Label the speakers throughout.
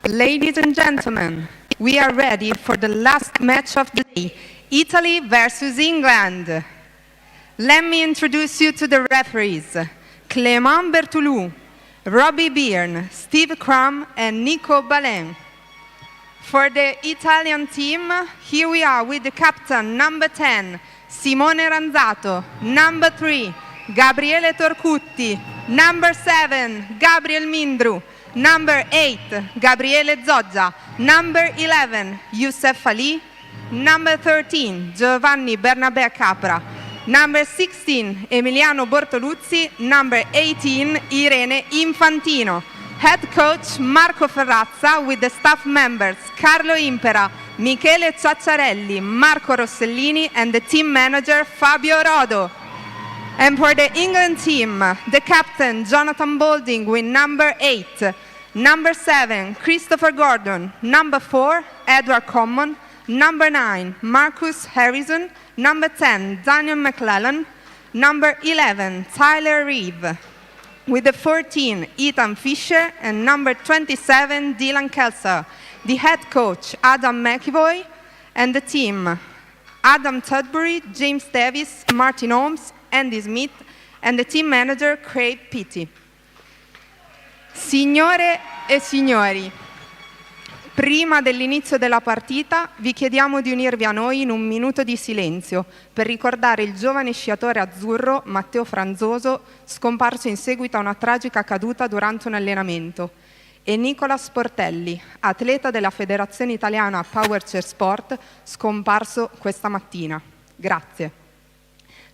Speaker 1: Ladies and gentlemen, we are ready for the last match of the day, Italy versus England. Let me introduce you to the referees, Clément Bertoulou, Robbie Byrne, Steve Crum, and Nico Balen. For the Italian team, here we are with the captain, number 10, Simone Ranzato, number 3, Gabriele Torcutti, number 7, Gabriel Mindru, number 8, Gabriele Zoggia, number 11, Youssef Ali, number 13, Giovanni Bernabé Capra, number 16, Emiliano Bortoluzzi, number 18, Irene Infantino. Head coach Marco Ferrazza with the staff members Carlo Impera, Michele Ciacciarelli, Marco Rossellini, and the team manager Fabio Rodo. And for the England team, the captain Jonathan Balding with number 8, number 7, Christopher Gordon, number 4, Edward Common, number 9, Marcus Harrison, number 10, Daniel McClellan, number 11, Tyler Reeve, with the 14, Ethan Fisher, and number 27, Dylan Kelser. The head coach, Adam McEvoy, and the team, Adam Tudbury, James Davis, Martin Holmes, Andy Smith, and the team manager, Craig Pitty. Signore e signori, prima dell'inizio della partita vi chiediamo di unirvi a noi in un minuto di silenzio per ricordare il giovane sciatore azzurro Matteo Franzoso, scomparso in seguito a una tragica caduta durante un allenamento, e Nicola Sportelli, atleta della Federazione Italiana Power Chair Sport, scomparso questa mattina. Grazie.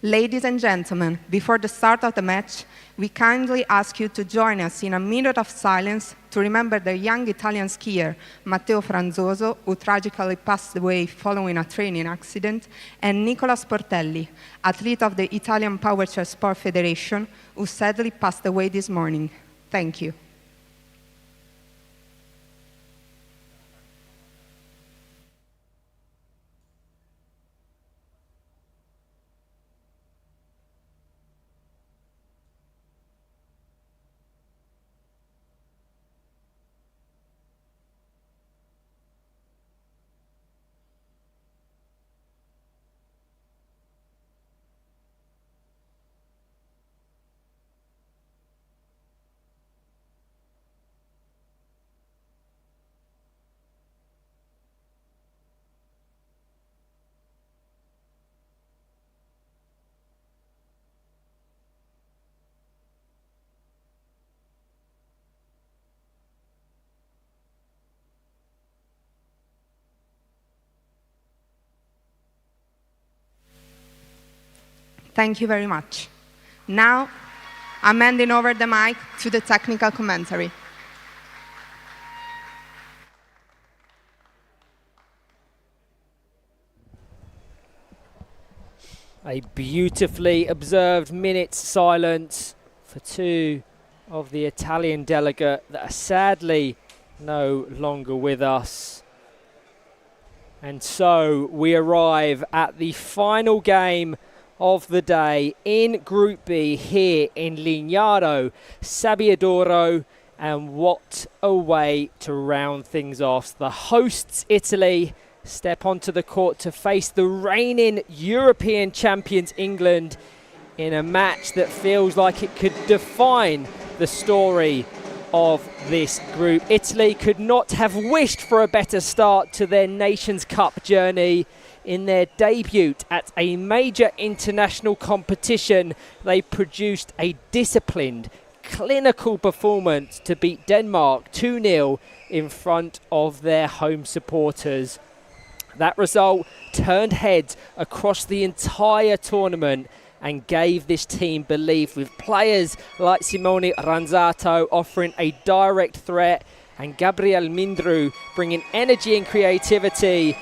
Speaker 1: Ladies and gentlemen, before the start of the match, we kindly ask you to join us in a minute of silence to remember the young Italian skier Matteo Franzoso, who tragically passed away following a training accident, and Nicola Sportelli, athlete of the Italian Power Chair Sport Federation, who sadly passed away this morning. Thank you. Thank you very much. Now, I'm handing over the mic to the technical commentary.
Speaker 2: A beautifully observed minute's silence for two of the Italian delegate that are sadly no longer with us. And so we arrive at the final game of the day in Group B here in Lignano, Sabbiadoro, and what a way to round things off. The hosts, Italy, step onto the court to face the reigning European champions, England, in a match that feels like it could define the story of this group. Italy could not have wished for a better start to their Nations Cup journey. In their debut at a major international competition, they produced a disciplined, clinical performance to beat Denmark 2-0 in front of their home supporters. That result turned heads across the entire tournament and gave this team belief, with players like Simone Ranzato offering a direct threat and Gabriel Mindru bringing energy and creativity.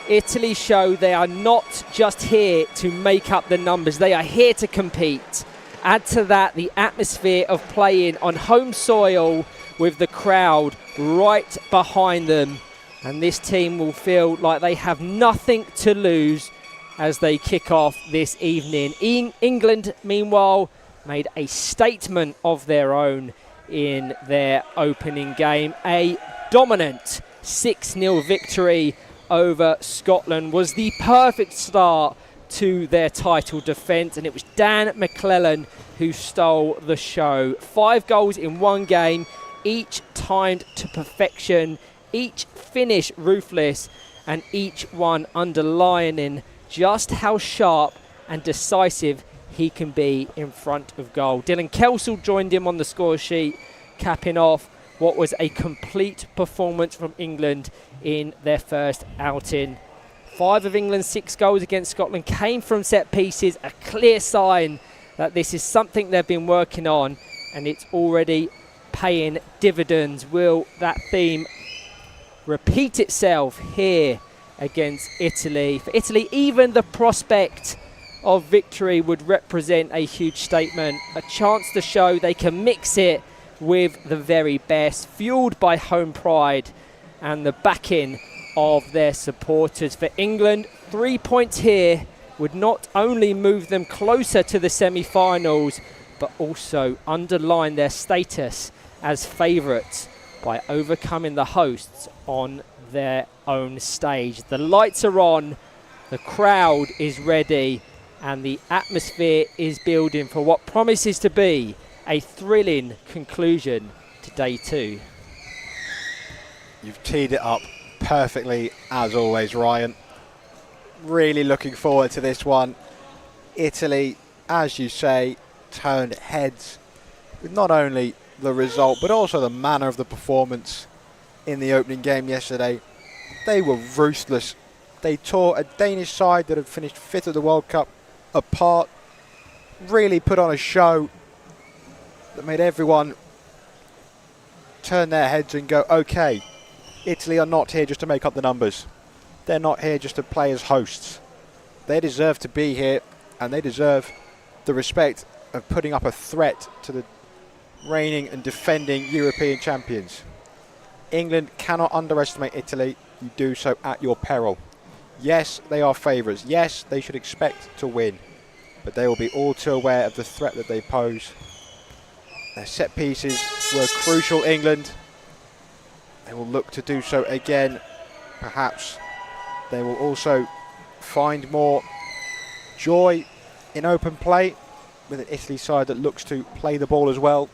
Speaker 2: Italy show they are not just here to make up the numbers, they are here to compete. Add to that the atmosphere of playing on home soil with the crowd right behind them, and this team will feel like they have nothing to lose as they kick off this evening. England, meanwhile, made a statement of their own in their opening game. A dominant 6-0 victory over Scotland was the perfect start to their title defence, and it was Dan McClellan who stole the show. 5 goals in one game, each timed to perfection, each finish ruthless, and each one underlining just how sharp and decisive he can be in front of goal. Dylan Kelsall joined him on the score sheet, capping off what was a complete performance from England in their first outing. 5 of England's 6 goals against Scotland came from set pieces, a clear sign that this is something they've been working on, and it's already paying dividends. Will that theme repeat itself here against Italy? For Italy, even the prospect of victory would represent a huge statement, a chance to show they can mix it with the very best, fueled by home pride and the backing of their supporters. For England, 3 points here would not only move them closer to the semi-finals, but also underline their status as favourites by overcoming the hosts on their own stage. The lights are on, the crowd is ready, and the atmosphere is building for what promises to be a thrilling conclusion to day 2.
Speaker 3: You've teed it up perfectly as always, Ryan. Really looking forward to this one. Italy, as you say, turned heads with not only the result but also the manner of the performance in the opening game yesterday. They were ruthless. They tore a Danish side that had finished 5th at the World Cup apart, really put on a show that made everyone turn their heads and go, okay, Italy are not here just to make up the numbers. They're not here just to play as hosts. They deserve to be here, and they deserve the respect of putting up a threat to the reigning and defending European champions. England cannot underestimate Italy. You do so at your peril. Yes, they are favourites. Yes, they should expect to win. But they will be all too aware of the threat that they pose. Their set pieces were crucial, England. They will look to do so again. Perhaps they will also find more joy in open play with an Italy side that looks to play the ball as well.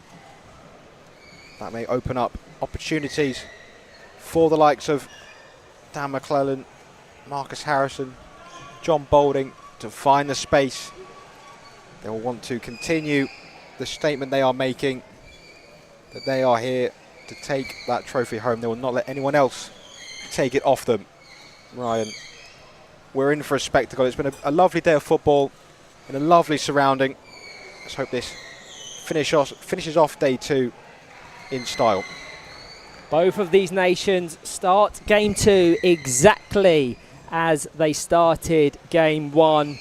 Speaker 3: That may open up opportunities for the likes of Dan McClellan, Marcus Harrison, John Boulding to find the space. They will want to continue the statement they are making, that they are here to take that trophy home. They will not let anyone else take it off them. Ryan, we're in for a spectacle. It's been a lovely day of football in a lovely surrounding. Let's hope this finishes off day 2 in style.
Speaker 2: Both of these nations start game 2 exactly as they started game 1.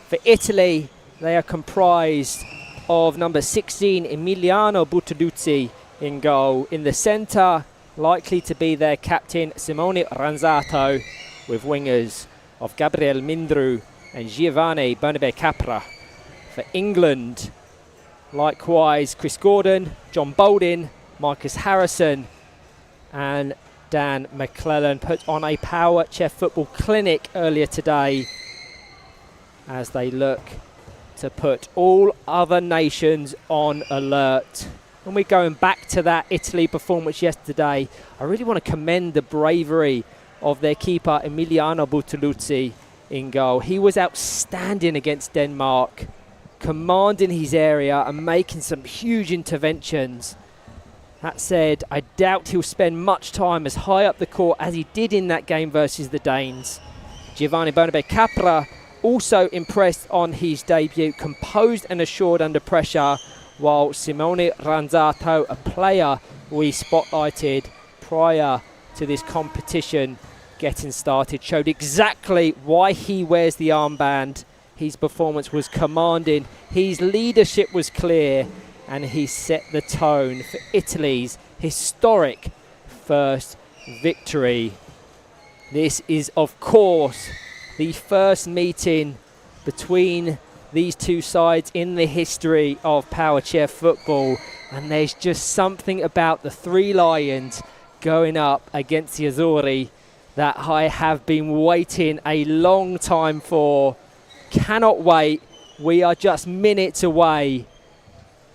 Speaker 2: For Italy, they are comprised of number 16 Emiliano Buttoluzzi in goal. In the centre, likely to be their captain Simone Ranzato, with wingers of Gabriel Mindru and Giovanni Bernabé Capra. For England, likewise Chris Gordon, John Boulding, Marcus Harrison and Dan McClellan put on a Power Chair Football clinic earlier today as they look to put all other nations on alert. When we're going back to that Italy performance yesterday, I really want to commend the bravery of their keeper Emiliano Buttoluzzi in goal. He was outstanding against Denmark, commanding his area and making some huge interventions. That said, I doubt he'll spend much time as high up the court as he did in that game versus the Danes. Giovanni Bernabé Capra also impressed on his debut, composed and assured under pressure, while Simone Ranzato, a player we spotlighted prior to this competition getting started, showed exactly why he wears the armband. His performance was commanding, his leadership was clear, and he set the tone for Italy's historic first victory. This is, of course, the first meeting between these two sides in the history of Power Chair football, and there's just something about the three Lions going up against the Azzurri that I have been waiting a long time for. Cannot wait. We are just minutes away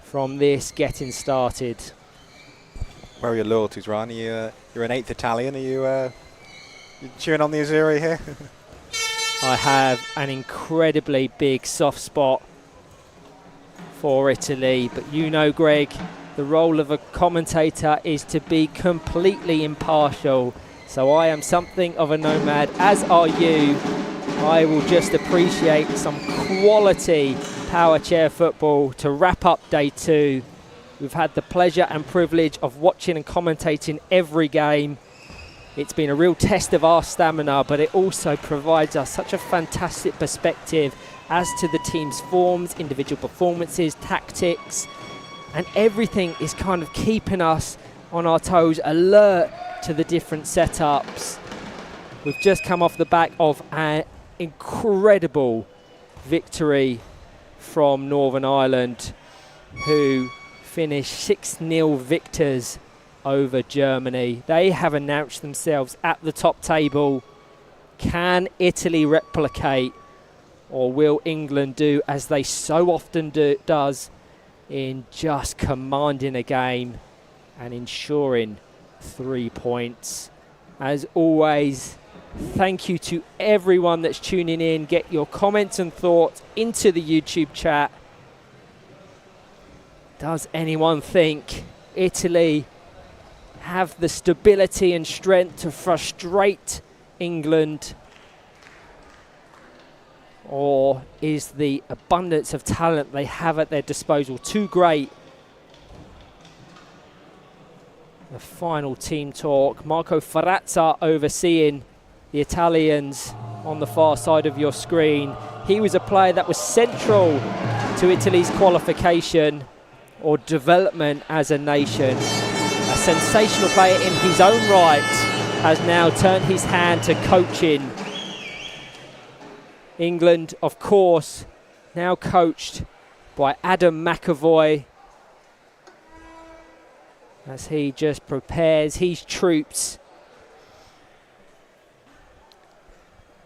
Speaker 2: from this getting started.
Speaker 3: Where are your loyalties, Ryan? You're an 8th Italian. Are you cheering on the Azzurri here?
Speaker 2: I have an incredibly big soft spot for Italy, but you know, Greg, the role of a commentator is to be completely impartial. So I am something of a nomad, as are you. I will just appreciate some quality power chair football to wrap up day 2. We've had the pleasure and privilege of watching and commentating every game. It's been a real test of our stamina, but it also provides us such a fantastic perspective as to the team's forms, individual performances, tactics, and everything is kind of keeping us on our toes, alert to the different setups. We've just come off the back of an incredible victory from Northern Ireland, who finished 6-0 victors over Germany. They have announced themselves at the top table. Can Italy replicate, or will England do as they so often does in just commanding a game and ensuring 3 points? As always, thank you to everyone that's tuning in. Get your comments and thoughts into the YouTube chat. Does anyone think Italy have the stability and strength to frustrate England? Or is the abundance of talent they have at their disposal too great? The final team talk. Marco Ferrazza overseeing the Italians on the far side of your screen. He was a player that was central to Italy's qualification or development as a nation. A sensational player in his own right has now turned his hand to coaching. England, of course, now coached by Adam McAvoy, as he just prepares his troops.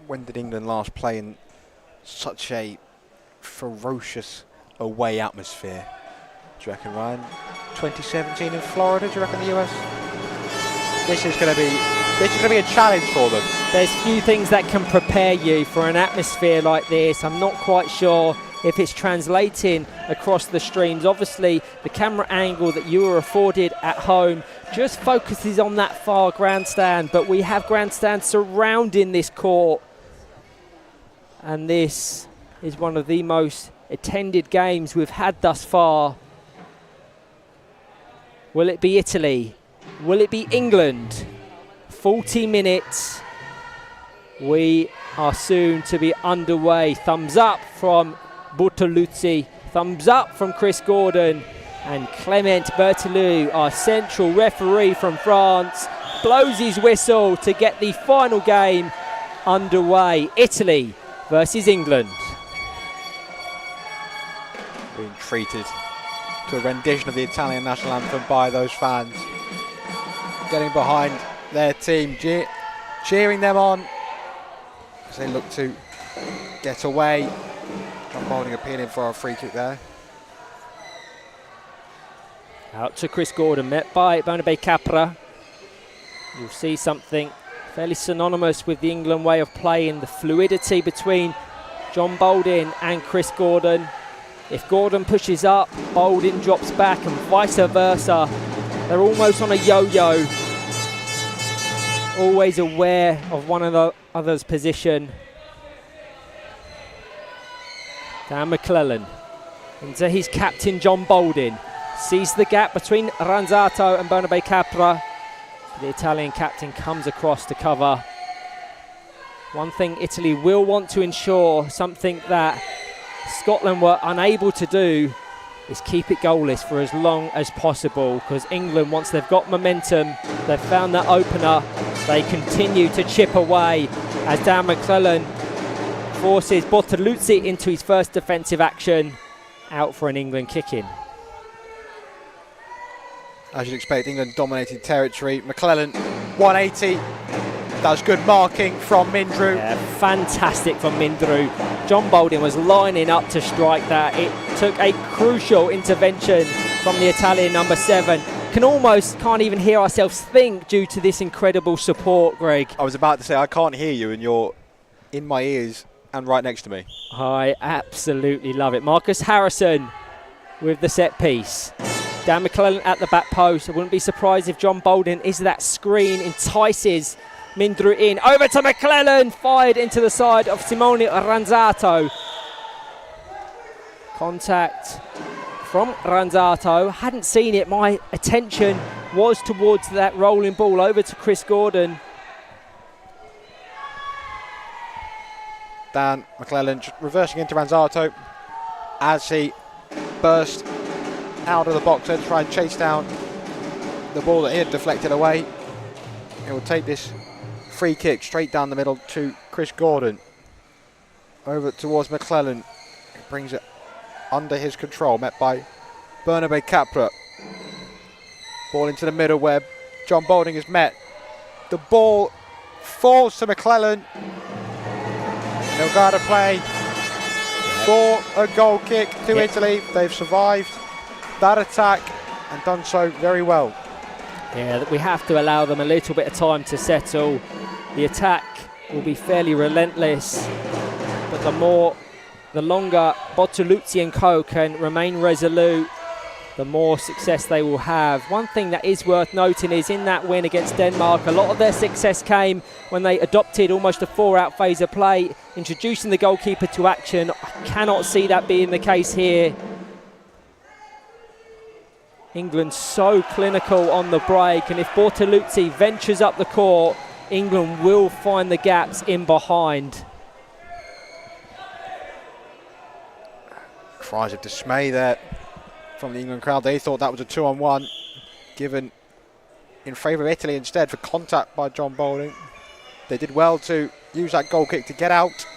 Speaker 3: When did England last play in such a ferocious away atmosphere? Do you reckon, Ryan? 2017 in Florida, do you reckon the US? This is going to be a challenge for them.
Speaker 2: There's few things that can prepare you for an atmosphere like this. I'm not quite sure if it's translating across the streams. Obviously, the camera angle that you were afforded at home just focuses on that far grandstand, but we have grandstands surrounding this court. And this is one of the most attended games we've had thus far. Will it be Italy? Will it be England? 40 minutes. We are soon to be underway. Thumbs up from Bortoluzzi. Thumbs up from Chris Gordon. And Clement Berthelot, our central referee from France, blows his whistle to get the final game underway. Italy versus England.
Speaker 3: Being treated to a rendition of the Italian national anthem by those fans. Getting behind their team, cheering them on as they look to get away. John Balding appealing for a free kick there.
Speaker 2: Out to Chris Gordon, met by Bernabé Capra. You'll see something fairly synonymous with the England way of playing, the fluidity between John Balding and Chris Gordon. If Gordon pushes up, Balding drops back and vice versa. They're almost on a yo-yo, always aware of one another's position. Dan McClellan into his captain John Balding. Sees the gap between Ranzato and Bernabé Capra. The Italian captain comes across to cover. One thing Italy will want to ensure, something that Scotland were unable to do, is keep it goalless for as long as possible, because England, once they've got momentum, they've found that opener, they continue to chip away as Dan McClellan forces Bortoluzzi into his first defensive action, out for an England kick-in.
Speaker 3: As you'd expect, England dominating territory. McClellan, 180. Does good marking from Mindrew.
Speaker 2: Yeah, fantastic from Mindrew. John Baldwin was lining up to strike that. It took a crucial intervention from the Italian number 7. Can't even hear ourselves think due to this incredible support, Greg.
Speaker 3: I was about to say, I can't hear you and you're in my ears and right next to me.
Speaker 2: I absolutely love it. Marcus Harrison with the set piece. Dan McClellan at the back post. I wouldn't be surprised if John Baldwin is that screen, entices Mindrew in. Over to McClellan, fired into the side of Simone Ranzato. Contact from Ranzato. Hadn't seen it. My attention was towards that rolling ball. Over to Chris Gordon.
Speaker 3: Dan McClellan just reversing into Ranzato as he burst out of the box to try and chase down the ball that he had deflected away. He will take this free kick straight down the middle to Chris Gordon. Over towards McClellan. He brings it under his control, met by Bernabe Capra. Ball into the middle where John Baldwin is met. The ball falls to McClellan. They'll go to play for a goal kick to Italy. They've survived that attack and done so very well.
Speaker 2: Yeah, we have to allow them a little bit of time to settle. The attack will be fairly relentless, but the longer Bortoluzzi and co can remain resolute, the more success they will have. One thing that is worth noting is in that win against Denmark, a lot of their success came when they adopted almost a 4-out phase of play, introducing the goalkeeper to action. I cannot see that being the case here. England so clinical on the break, and if Bortoluzzi ventures up the court, England will find the gaps in behind.
Speaker 3: Cries of dismay there from the England crowd. They thought that was a 2-on-1 given in favour of Italy instead for contact by John Baldwin. They did well to use that goal kick to get out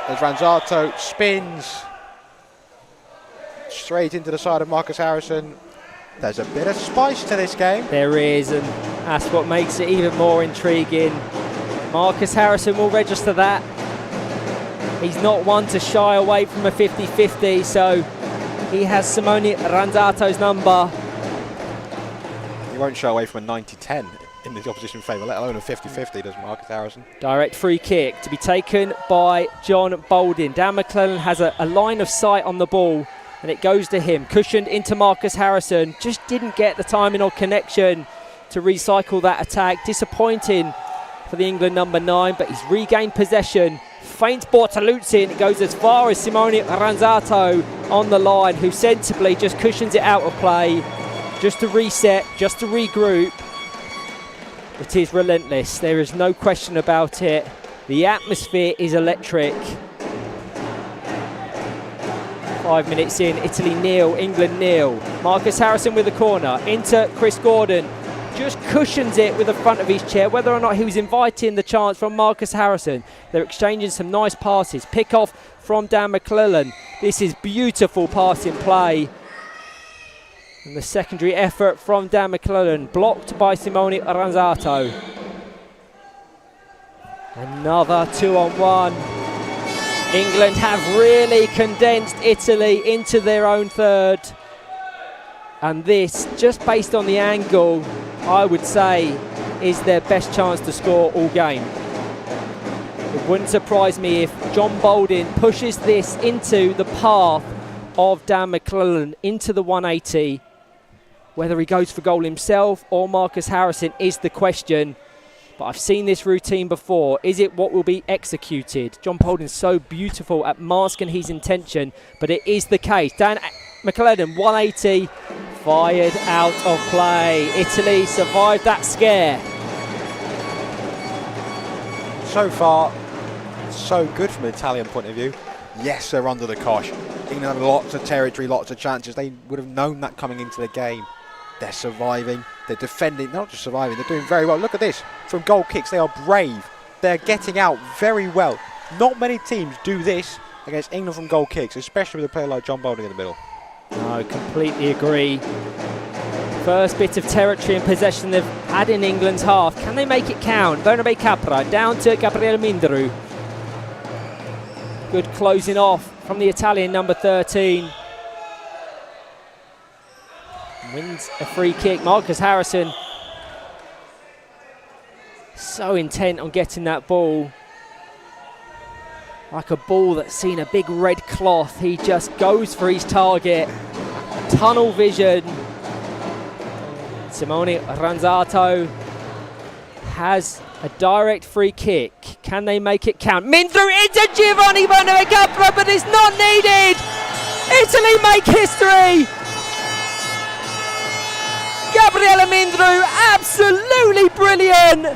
Speaker 3: as Ranzato spins straight into the side of Marcus Harrison. There's a bit of spice to this game.
Speaker 2: There is, and that's what makes it even more intriguing. Marcus Harrison will register that. He's not one to shy away from a 50-50, so he has Simone Ranzato's number.
Speaker 3: He won't shy away from a 90-10 in the opposition favour, let alone a 50-50, does Marcus Harrison.
Speaker 2: Direct free kick to be taken by John Baldwin. Dan McClellan has a line of sight on the ball, and it goes to him. Cushioned into Marcus Harrison. Just didn't get the timing or connection to recycle that attack. Disappointing for the England number 9, but he's regained possession. Feints Bortoluzzi, and it goes as far as Simone Ranzato on the line, who sensibly just cushions it out of play. Just to reset, just to regroup. It is relentless. There is no question about it. The atmosphere is electric. 5 minutes in, Italy 0, England 0. Marcus Harrison with the corner, into Chris Gordon. Just cushions it with the front of his chair, whether or not he was inviting the chance from Marcus Harrison. They're exchanging some nice passes. Pick off from Dan McClellan. This is beautiful passing play. And the secondary effort from Dan McClellan, blocked by Simone Ranzato. Another 2-on-1. England have really condensed Italy into their own third. And this, just based on the angle, I would say is their best chance to score all game. It wouldn't surprise me if John Baldwin pushes this into the path of Dan McClellan into the 180. Whether he goes for goal himself or Marcus Harrison is the question. But I've seen this routine before. Is it what will be executed? John Baldwin's so beautiful at masking his intention, but it is the case. Dan McClellan, 180, fired out of play. Italy survived that scare.
Speaker 3: So far, so good from an Italian point of view. Yes, they're under the cosh. England have lots of territory, lots of chances. They would have known that coming into the game. They're surviving, they're defending, not just surviving, they're doing very well. Look at this, from goal kicks, they are brave. They're getting out very well. Not many teams do this against England from goal kicks, especially with a player like John Baldwin in the middle.
Speaker 2: No, completely agree. First bit of territory and possession they've had in England's half. Can they make it count? Bernabé Capra down to Gabriel Mindru. Good closing off from the Italian number 13. Wins a free kick. Marcus Harrison so intent on getting that ball. Like a ball that's seen a big red cloth. He just goes for his target. Tunnel vision. Simone Ranzato has a direct free kick. Can they make it count? Mindru into Giovanni Bernabé Capra, but it's not needed. Italy make history. Gabriele Mindru, absolutely brilliant.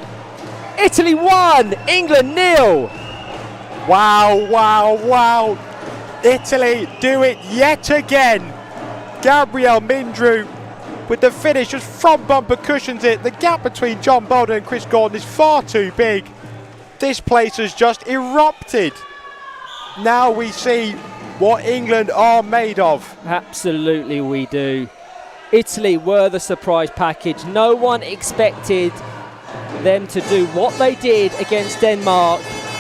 Speaker 2: Italy 1, England 0.
Speaker 3: Wow, wow, wow. Italy do it yet again. Gabriel Mindru with the finish, just front bumper cushions it. The gap between John Bolden and Chris Gordon is far too big. This place has just erupted. Now we see what England are made of.
Speaker 2: Absolutely we do. Italy were the surprise package. No one expected them to do what they did against Denmark.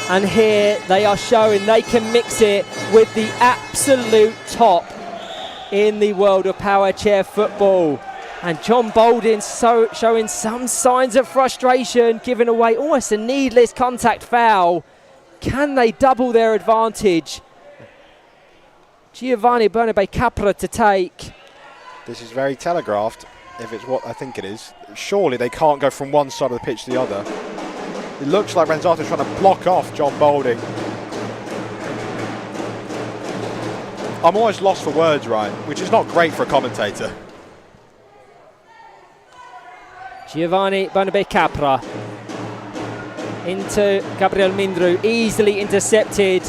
Speaker 2: And here they are showing they can mix it with the absolute top in the world of power chair football. And John Bolden showing some signs of frustration, giving away almost a needless contact foul. Can they double their advantage? Giovanni Bernabé Capra to take.
Speaker 3: This is very telegraphed, if it's what I think it is. Surely they can't go from one side of the pitch to the other. It looks like Ranzato's trying to block off John Bolden. I'm almost lost for words, Ryan, which is not great for a commentator.
Speaker 2: Giovanni Bernabé Capra into Gabriel Mindru, easily intercepted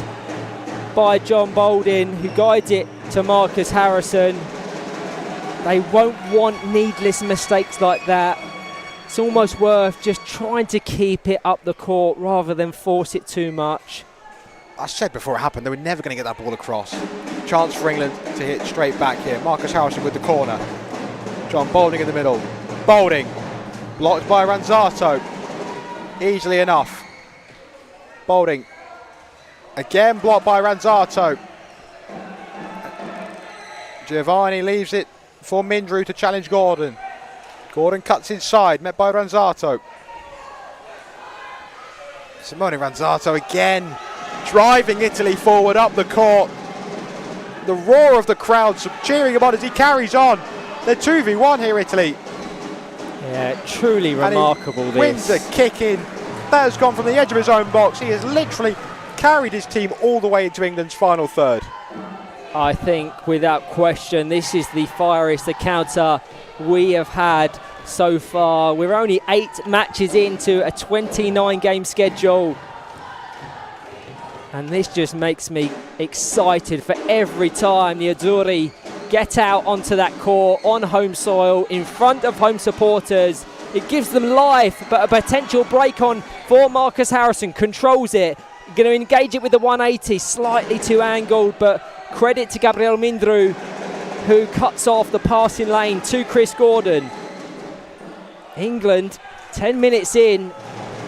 Speaker 2: by John Bolden, who guides it to Marcus Harrison. They won't want needless mistakes like that. It's almost worth just trying to keep it up the court rather than force it too much.
Speaker 3: I said before it happened, they were never going to get that ball across. Chance for England to hit straight back here. Marcus Harrison with the corner. John Bolden in the middle. Bolden blocked by Ranzato. Easily enough. Bolden again blocked by Ranzato. Giovanni leaves it for Mindru to challenge Gordon. Gordon cuts inside, met by Ranzato. Simone Ranzato again, driving Italy forward up the court. The roar of the crowd cheering him on as he carries on. They're 2v1 here, Italy.
Speaker 2: Yeah, truly remarkable
Speaker 3: and he wins a kick in. That has gone from the edge of his own box. He has literally carried his team all the way into England's final third.
Speaker 2: I think without question this is the fieriest encounter we have had so far. We're only 8 matches into a 29 game schedule, and this just makes me excited for every time the Azzurri get out onto that court on home soil in front of home supporters. It gives them life, but a potential break on for Marcus Harrison. Controls it, going to engage it with the 180, slightly too angled, but credit to Gabriel Mindru, who cuts off the passing lane to Chris Gordon. England, 10 minutes in,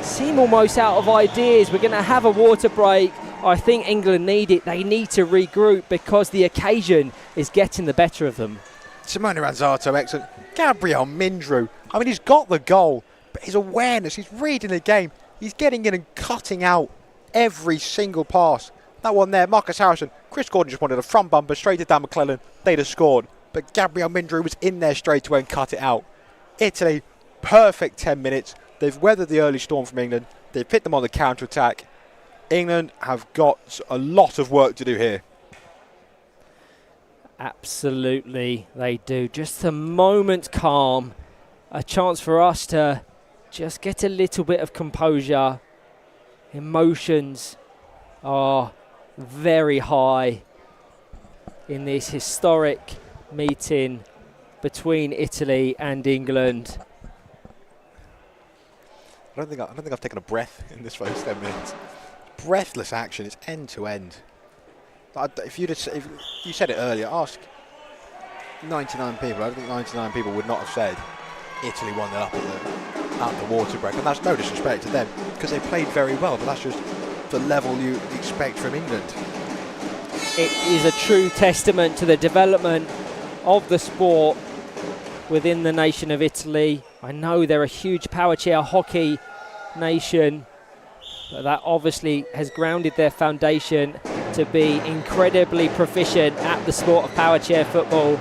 Speaker 2: seem almost out of ideas. We're going to have a water break. I think England need it. They need to regroup because the occasion is getting the better of them.
Speaker 3: Simone Ranzato, excellent. Gabriel Mindru, I mean, he's got the goal, but his awareness, he's reading the game. He's getting in and cutting out every single pass. That one there, Marcus Harrison. Chris Gordon just wanted a front bumper straight to Dan McClellan. They'd have scored. But Gabriel Mindru was in there straight away and cut it out. Italy, perfect 10 minutes. They've weathered the early storm from England. They've hit them on the counter-attack. England have got a lot of work to do here.
Speaker 2: Absolutely, they do. Just a moment calm. A chance for us to just get a little bit of composure. Emotions are very high in this historic meeting between Italy and England.
Speaker 3: I don't think I've taken a breath in this first 10 minutes. Breathless action. It's end to end. If you said it earlier, 99 people, I don't think 99 people would not have said Italy won it up at the water break, and that's no disrespect to them because they played very well, but that's just the level you expect from England.
Speaker 2: It is a true testament to the development of the sport within the nation of Italy. I know they're a huge power chair hockey nation, but that obviously has grounded their foundation to be incredibly proficient at the sport of power chair football.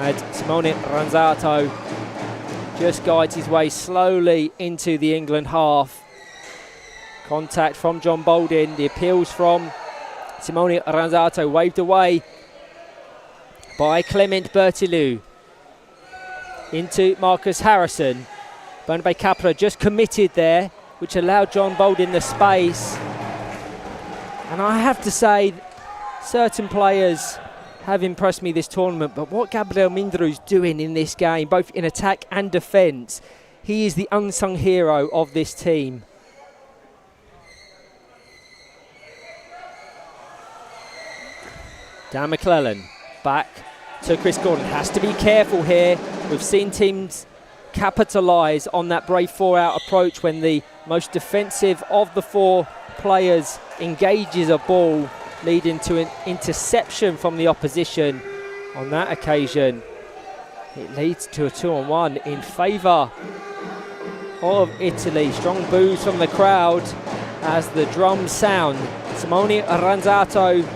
Speaker 2: And Simone Ranzato just guides his way slowly into the England half. Contact from John Bolden, the appeals from Simone Ranzato, waved away by Clement Bertilou. Into Marcus Harrison. Bernabé Capra just committed there, which allowed John Bolden the space. And I have to say, certain players have impressed me this tournament, but what Gabriel Mindrou's doing in this game, both in attack and defence, he is the unsung hero of this team. Dan McClellan back to Chris Gordon. Has to be careful here. We've seen teams capitalise on that brave four-out approach when the most defensive of the four players engages a ball, leading to an interception from the opposition. On that occasion, it leads to a 2-on-1 in favour of Italy. Strong boos from the crowd as the drums sound. Simone Ranzato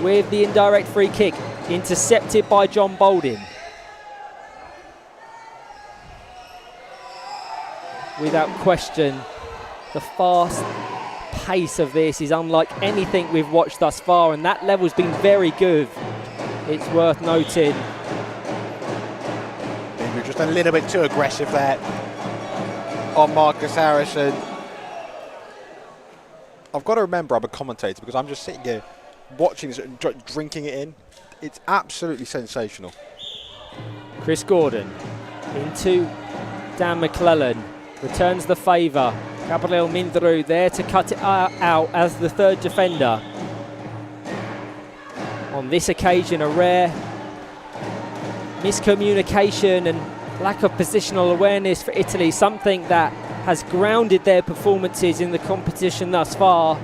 Speaker 2: with the indirect free kick, intercepted by John Bolden. Without question, the fast pace of this is unlike anything we've watched thus far, and that level's been very good. It's worth noting.
Speaker 3: Maybe just a little bit too aggressive there on Marcus Harrison. I've got to remember I'm a commentator because I'm just sitting here watching this and drinking it in. It's absolutely sensational.
Speaker 2: Chris Gordon into Dan McClellan, returns the favour. Gabriel Mindrou there to cut it out as the third defender. On this occasion, a rare miscommunication and lack of positional awareness for Italy, something that has grounded their performances in the competition thus far.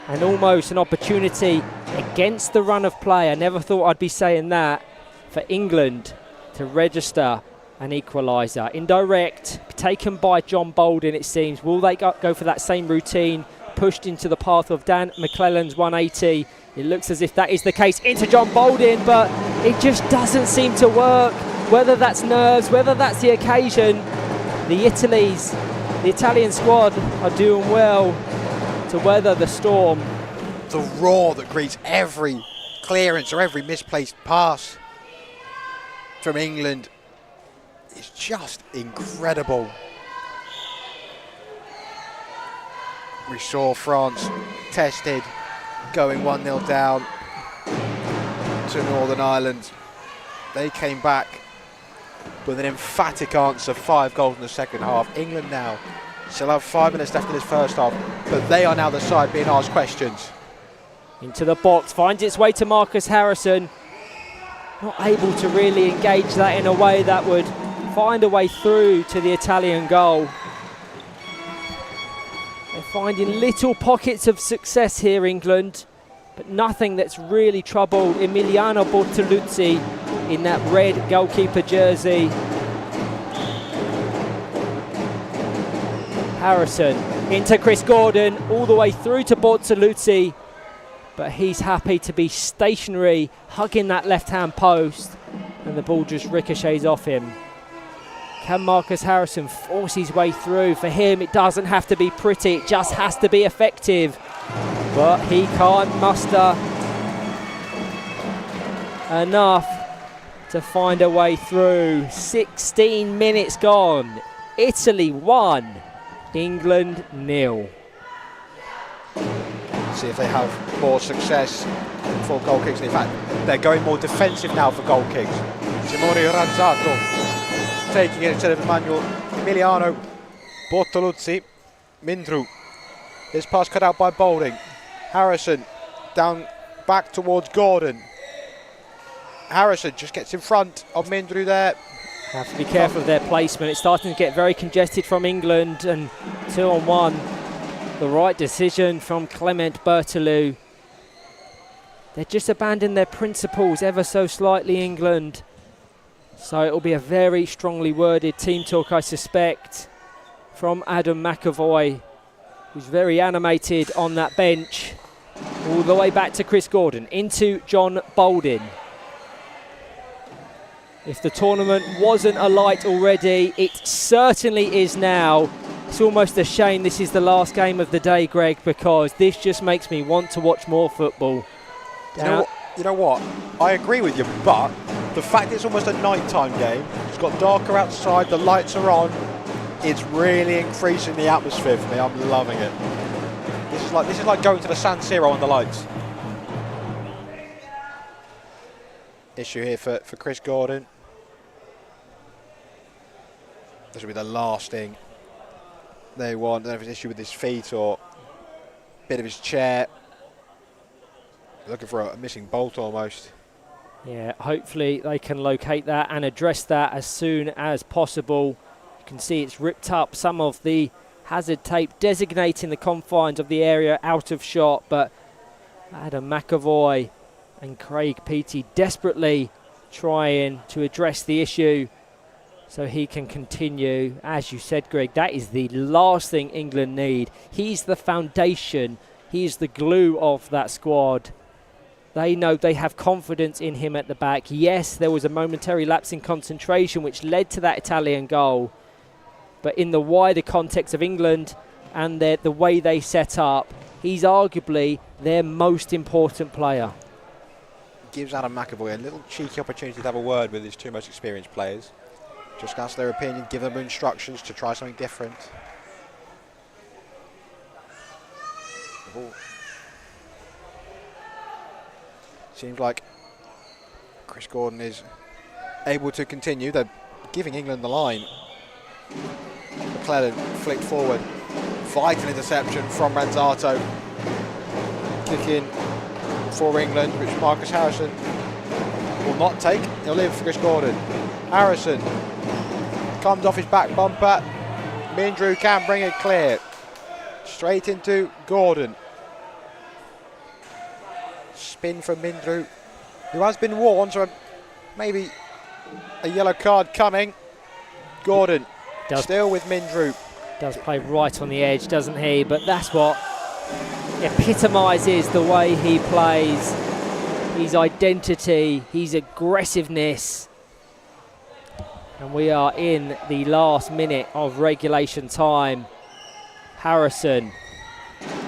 Speaker 2: And almost an opportunity against the run of play. I never thought I'd be saying that, for England to register an equaliser. Indirect, taken by John Bolden, it seems. Will they go for that same routine? Pushed into the path of Dan McClellan's 180. It looks as if that is the case into John Bolden, but it just doesn't seem to work. Whether that's nerves, whether that's the occasion, the Italian squad are doing well to weather the storm.
Speaker 3: The roar that greets every clearance or every misplaced pass from England is just incredible. We saw France tested, going 1-0 down to Northern Ireland. They came back with an emphatic answer, 5 goals in the second half. England now still have 5 minutes left in this first half, but they are now the side being asked questions.
Speaker 2: Into the box, finds its way to Marcus Harrison. Not able to really engage that in a way that would find a way through to the Italian goal. They're finding little pockets of success here, England, but nothing that's really troubled Emiliano Bortoluzzi in that red goalkeeper jersey. Harrison into Chris Gordon, all the way through to Bortoluzzi, but he's happy to be stationary, hugging that left-hand post, and the ball just ricochets off him. Can Marcus Harrison force his way through? For him, it doesn't have to be pretty, it just has to be effective. But he can't muster enough to find a way through. 16 minutes gone. Italy 1, England 0.
Speaker 3: See if they have more success for goal kicks. In fact, they're going more defensive now for goal kicks. Simone Ranzato taking it instead of Emiliano Bortoluzzi. Mindrou. This pass cut out by Bolden. Harrison down back towards Gordon. Harrison just gets in front of Mindru there.
Speaker 2: Have to be careful of their placement. It's starting to get very congested from England, and 2-on-1. The right decision from Clement Berthelou. They're just abandoning their principles ever so slightly, England. So it will be a very strongly worded team talk, I suspect, from Adam McAvoy, who's very animated on that bench. All the way back to Chris Gordon, into John Boldin. If the tournament wasn't alight already, it certainly is now. It's almost a shame this is the last game of the day, Greg, because this just makes me want to watch more football.
Speaker 3: You know what? I agree with you, but the fact it's almost a nighttime game, it's got darker outside, the lights are on, it's really increasing the atmosphere for me. I'm loving it. This is like going to the San Siro on the lights. Issue here for Chris Gordon. This will be the last thing they want. I don't know if it's an issue with his feet or a bit of his chair. Looking for a missing bolt almost.
Speaker 2: Yeah, hopefully they can locate that and address that as soon as possible. You can see it's ripped up some of the hazard tape designating the confines of the area out of shot, but Adam McAvoy and Craig Peaty desperately trying to address the issue so he can continue. As you said, Greg, that is the last thing England need. He's the foundation. He's the glue of that squad. They know they have confidence in him at the back. Yes, there was a momentary lapse in concentration which led to that Italian goal. But in the wider context of England and the way they set up, he's arguably their most important player.
Speaker 3: Gives Adam McAvoy a little cheeky opportunity to have a word with his two most experienced players. Just ask their opinion, give them instructions to try something different. Ooh. Seems like Chris Gordon is able to continue. They're giving England the line. McClellan flicked forward. Vital interception from Ranzato. Kick in for England, which Marcus Harrison will not take. He'll leave for Chris Gordon. Harrison comes off his back bumper. Mindru can bring it clear. Straight into Gordon. Spin from Mindru, who has been warned, so maybe a yellow card coming. Gordon still with Mindru.
Speaker 2: Does play right on the edge, doesn't he? But that's what epitomises the way he plays. His identity, his aggressiveness. And we are in the last minute of regulation time. Harrison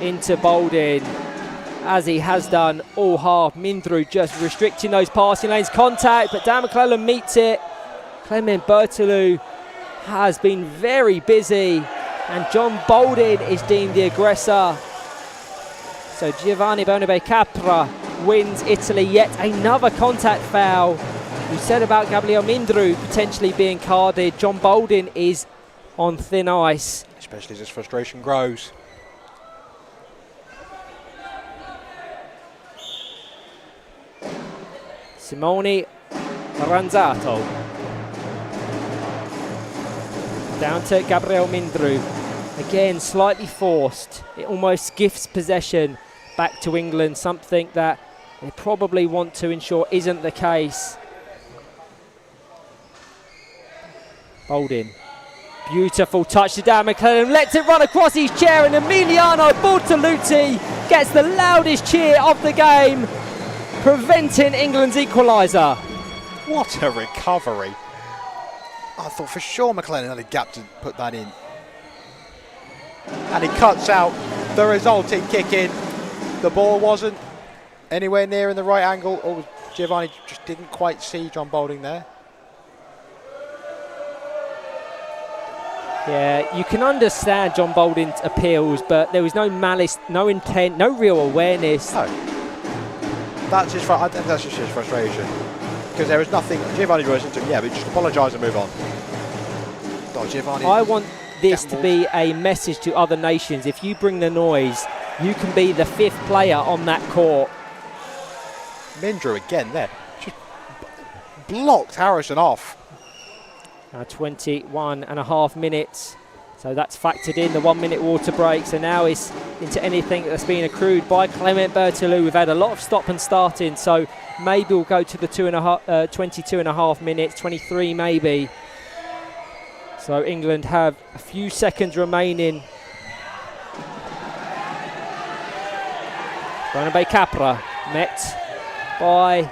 Speaker 2: into Boldin, as he has done all half. Mindru just restricting those passing lanes. Contact, but Dan McClellan meets it. Clement Berthelou has been very busy, and John Boldin is deemed the aggressor. So Giovanni Bonabe Capra wins Italy yet another contact foul. You said about Gabriel Mindru potentially being carded. John Boldin is on thin ice.
Speaker 3: Especially as his frustration grows.
Speaker 2: Simone Ranzato. Down to Gabriel Mindru. Again, slightly forced. It almost gifts possession back to England, something that they probably want to ensure isn't the case. Boldin. Beautiful touch to Dan McClellan. Lets it run across his chair, and Emiliano Bortolucci gets the loudest cheer of the game, preventing England's equaliser.
Speaker 3: What a recovery. I thought for sure McClellan had a gap to put that in. And he cuts out the resulting kick in. The ball wasn't anywhere near in the right angle, or Giovanni just didn't quite see John Boldin there.
Speaker 2: Yeah, you can understand John Boldin's appeals, but there was no malice, no intent, no real awareness.
Speaker 3: No. I think that's just his frustration. Because there was nothing. Giovanni was into, yeah, but just apologise and move on. Oh, Giovanni.
Speaker 2: I want this to be a message to other nations. If you bring the noise, you can be the fifth player on that court.
Speaker 3: Mindrew again there. Just blocked Harrison off.
Speaker 2: 21 and a half minutes. So that's factored in the 1 minute water break. So now it's into anything that's been accrued by Clement Berthelou. We've had a lot of stop and starting. So maybe we'll go to the 22 and a half minutes, 23 maybe. So England have a few seconds remaining. Bernabe Capra met by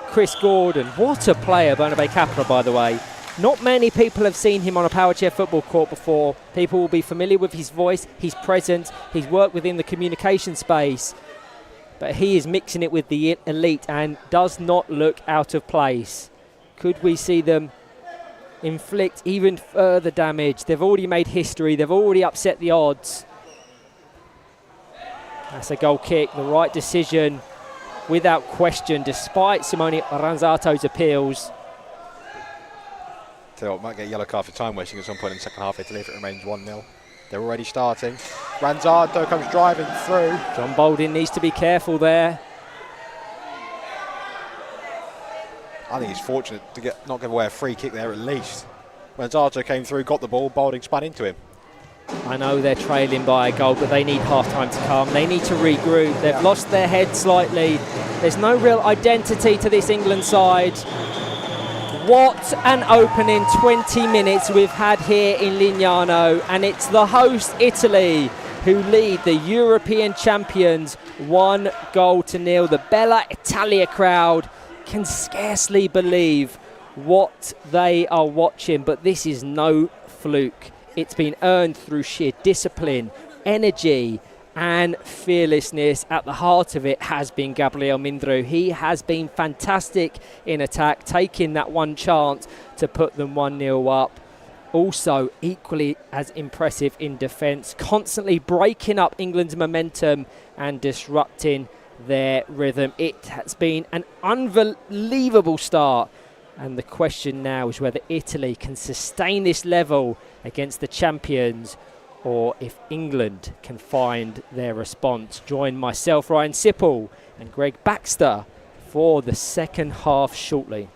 Speaker 2: Chris Gordon. What a player, Bernabe Capra, by the way. Not many people have seen him on a power chair football court before. People will be familiar with his voice, his presence, his work within the communication space. But he is mixing it with the elite and does not look out of place. Could we see them inflict even further damage? They've already made history. They've already upset the odds. That's a goal kick, the right decision without question, despite Simone Ranzato's appeals.
Speaker 3: Tell you what, might get a yellow card for time wasting at some point in the second half, Italy, if it remains 1-0. They're already starting. Ranzato comes driving through.
Speaker 2: John Bolding needs to be careful there.
Speaker 3: I think he's fortunate to not give away a free kick there at least. Ranzato came through, got the ball, Bolding spun into him.
Speaker 2: I know they're trailing by a goal, but they need half-time to come. They need to regroup. They've lost their head slightly. There's no real identity to this England side. What an opening 20 minutes we've had here in Lignano, and it's the host Italy who lead the European champions 1-0. The Bella Italia crowd can scarcely believe what they are watching, but this is no fluke. It's been earned through sheer discipline, energy and fearlessness. At the heart of it has been Gabriel Mindrew. He has been fantastic in attack, taking that one chance to put them 1-0 up. Also equally as impressive in defence, constantly breaking up England's momentum and disrupting their rhythm. It has been an unbelievable start, and the question now is whether Italy can sustain this level against the champions, or if England can find their response. Join myself, Ryan Sipple, and Greg Baxter for the second half shortly.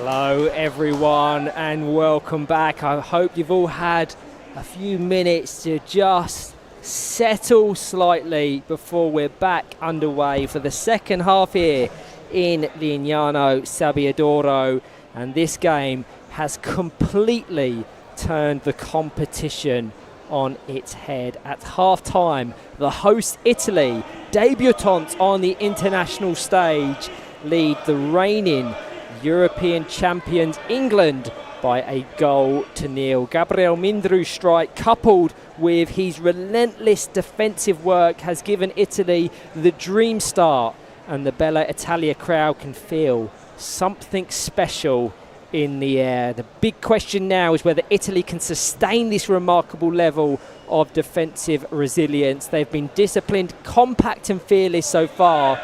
Speaker 2: Hello everyone and welcome back. I hope you've all had a few minutes to just settle slightly before we're back underway for the second half here in Lignano Sabbiadoro, and this game has completely turned the competition on its head. At half-time, the host Italy, debutants on the international stage, lead the reigning European champions England by a 0-0. Gabriel Mindru's strike, coupled with his relentless defensive work, has given Italy the dream start, and the Bella Italia crowd can feel something special in the air. The big question now is whether Italy can sustain this remarkable level of defensive resilience. They've been disciplined, compact and fearless so far,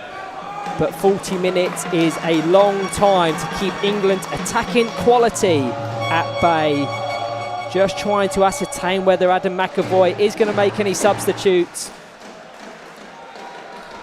Speaker 2: but 40 minutes is a long time to keep England's attacking quality at bay. Just trying to ascertain whether Adam McAvoy is going to make any substitutes.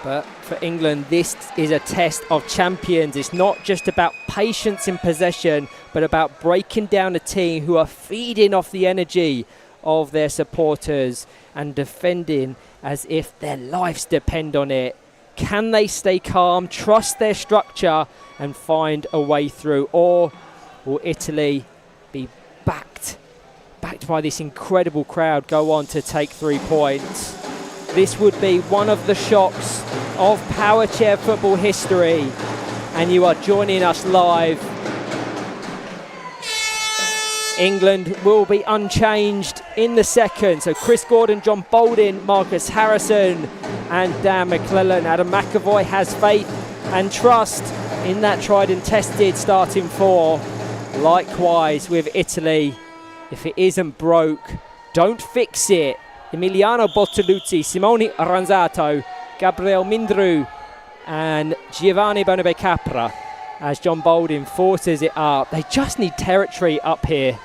Speaker 2: But for England, this is a test of champions. It's not just about patience in possession, but about breaking down a team who are feeding off the energy of their supporters and defending as if their lives depend on it. Can they stay calm, trust their structure and find a way through? Or will Italy be backed by this incredible crowd, go on to take 3 points? This would be one of the shocks of Power Chair football history, and you are joining us live. England will be unchanged in the second. So Chris Gordon, John Boldin, Marcus Harrison and Dan McClellan. Adam McAvoy has faith and trust in that tried and tested starting four. Likewise with Italy, if it isn't broke, don't fix it. Emiliano Bortoluzzi, Simone Ranzato, Gabriel Mindru and Giovanni Bonabe Capra as John Boldin forces it up. They just need territory up here.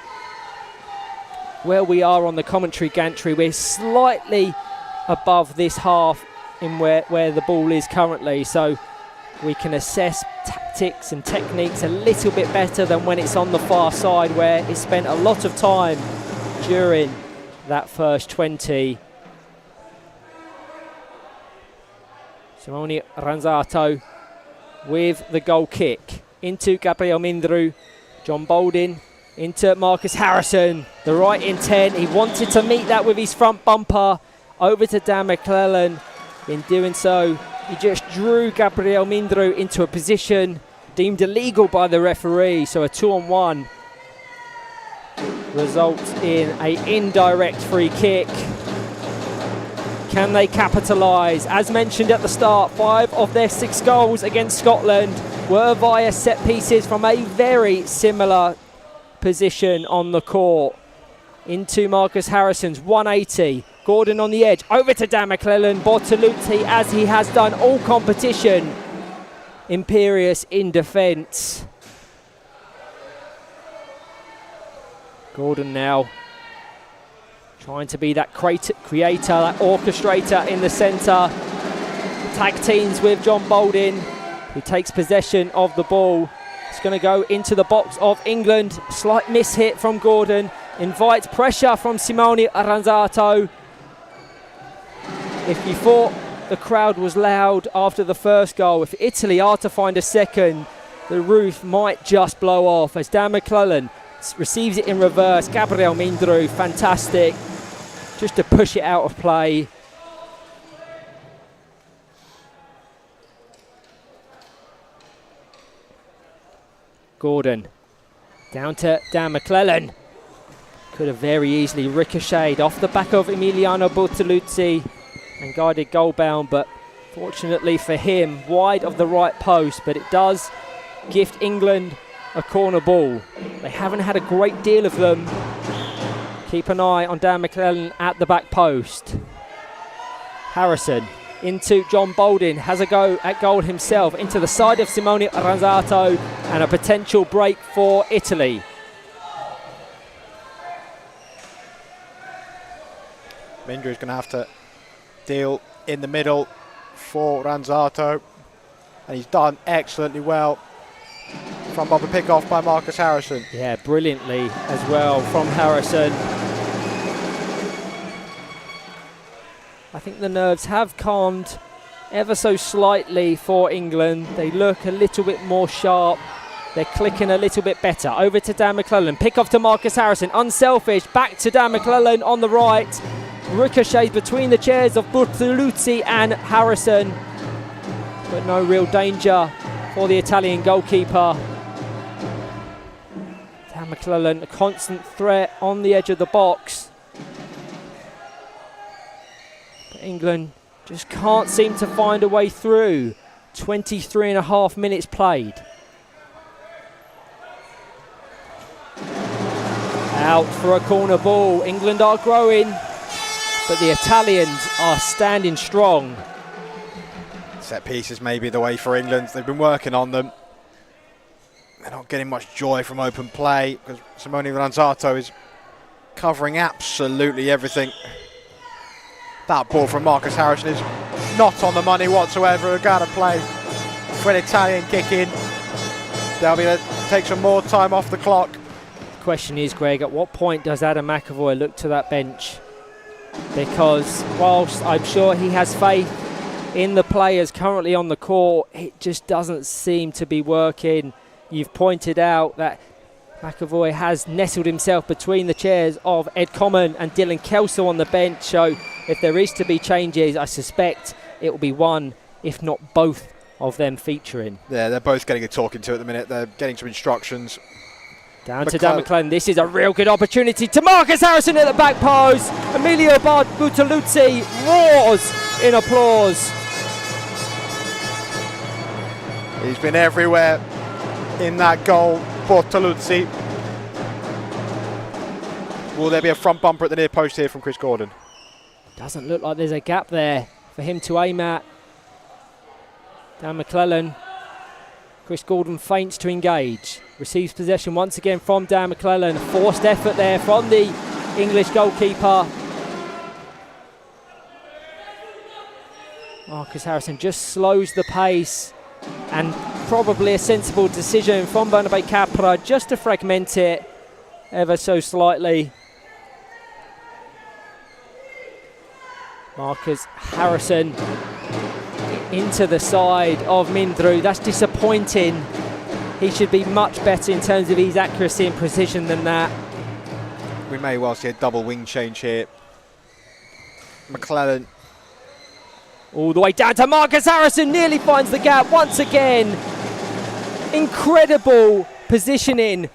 Speaker 2: Where we are on the commentary gantry, we're slightly above this half in where the ball is currently, so we can assess tactics and techniques a little bit better than when it's on the far side, where it spent a lot of time during that first 20. Simone Ranzato with the goal kick into Gabriel Mindru. John Boldin into Marcus Harrison. The right intent, he wanted to meet that with his front bumper. Over to Dan McClellan. In doing so, he just drew Gabriel Mindru into a position deemed illegal by the referee. So a 2-on-1 results in an indirect free kick. Can they capitalise? As mentioned at the start, 5 of their 6 goals against Scotland were via set pieces from a very similar position on the court. Into Marcus Harrison's 180. Gordon on the edge. Over to Dan McClellan. Bortoluzzi, as he has done all competition. Imperious in defence. Gordon now trying to be that creator, that orchestrator in the centre. Tag teams with John Boldin, who takes possession of the ball. It's going to go into the box of England. Slight mishit from Gordon. Invites pressure from Simone Ranzato. If you thought the crowd was loud after the first goal, if Italy are to find a second, the roof might just blow off as Dan McClellan receives it in reverse. Gabriel Mindru, fantastic. Just to push it out of play. Gordon down to Dan McClellan. Could have very easily ricocheted off the back of Emiliano Bortoluzzi and guided goal bound, but fortunately for him, wide of the right post, but it does gift England a corner ball. They haven't had a great deal of them. Keep an eye on Dan McClellan at the back post. Harrison into John Boldin, has a go at goal himself, into the side of Simone Ranzato, and a potential break for Italy.
Speaker 3: Mindru's going to have to deal in the middle for Ranzato, and he's done excellently well Front bumper pick off by Marcus Harrison.
Speaker 2: Yeah, brilliantly as well from Harrison. I think the nerves have calmed ever so slightly for England. They look a little bit more sharp. They're clicking a little bit better. Over to Dan McClellan. Pick off to Marcus Harrison. Unselfish. Back to Dan McClellan on the right. Ricochets between the chairs of Bortoluzzi and Harrison. But no real danger for the Italian goalkeeper. Dan McClellan, a constant threat on the edge of the box. But England just can't seem to find a way through. 23.5 minutes played. Out for a corner ball. England are growing, but the Italians are standing strong.
Speaker 3: Set pieces may be the way for England. They've been working on them. They're not getting much joy from open play because Simone Ranzato is covering absolutely everything. That ball from Marcus Harrison is not on the money whatsoever. We've got to play for an Italian kick in. They'll be able to take some more time off the clock.
Speaker 2: The question is, Greg, at what point does Adam McAvoy look to that bench? Because whilst I'm sure he has faith in the players currently on the court, it just doesn't seem to be working. You've pointed out that McAvoy has nestled himself between the chairs of Ed Common and Dylan Kelso on the bench. So if there is to be changes, I suspect it will be one, if not both, of them featuring.
Speaker 3: Yeah, they're both getting a talking to at the minute. They're getting some instructions.
Speaker 2: Down to Dan McClellan. This is a real good opportunity to Marcus Harrison at the back post. Emilio Bortoluzzi roars in applause.
Speaker 3: He's been everywhere in that goal, Bortoluzzi. Will there be a front bumper at the near post here from Chris Gordon?
Speaker 2: Doesn't look like there's a gap there for him to aim at. Dan McClellan. Chris Gordon feints to engage. Receives possession once again from Dan McClellan. Forced effort there from the English goalkeeper. Marcus Harrison just slows the pace, and probably a sensible decision from Bernabé Capra just to fragment it ever so slightly. Marcus Harrison into the side of Mindru. That's disappointing. He should be much better in terms of his accuracy and precision than that.
Speaker 3: We may well see a double wing change here. McClellan.
Speaker 2: All the way down to Marcus Harrison. Nearly finds the gap once again. Incredible positioning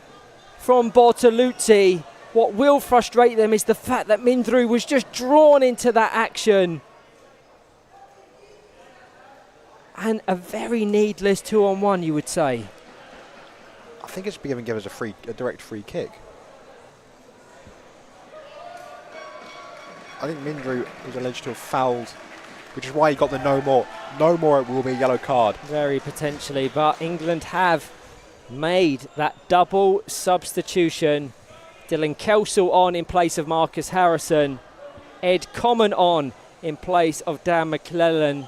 Speaker 2: from Bortoluzzi. What will frustrate them is the fact that Mindru was just drawn into that action. And a very needless 2-on-1, you would say.
Speaker 3: I think it's given us a direct free kick. I think Mindru was alleged to have fouled, which is why he got the no more. No more, it will be a yellow card.
Speaker 2: Very potentially, but England have made that double substitution. Dylan Kelso on in place of Marcus Harrison. Ed Common on in place of Dan McClellan.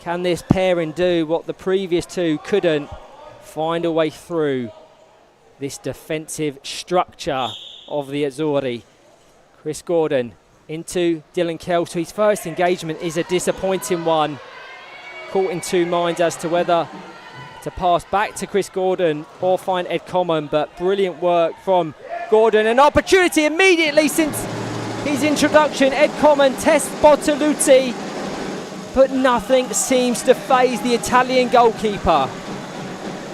Speaker 2: Can this pairing do what the previous two couldn't? Find a way through this defensive structure of the Azzurri. Chris Gordon into Dylan Kelso. His first engagement is a disappointing one. Caught in two minds as to whether to pass back to Chris Gordon or find Ed Common, but brilliant work from Gordon. An opportunity immediately since his introduction. Ed Common tests Bortoluzzi, but nothing seems to faze the Italian goalkeeper.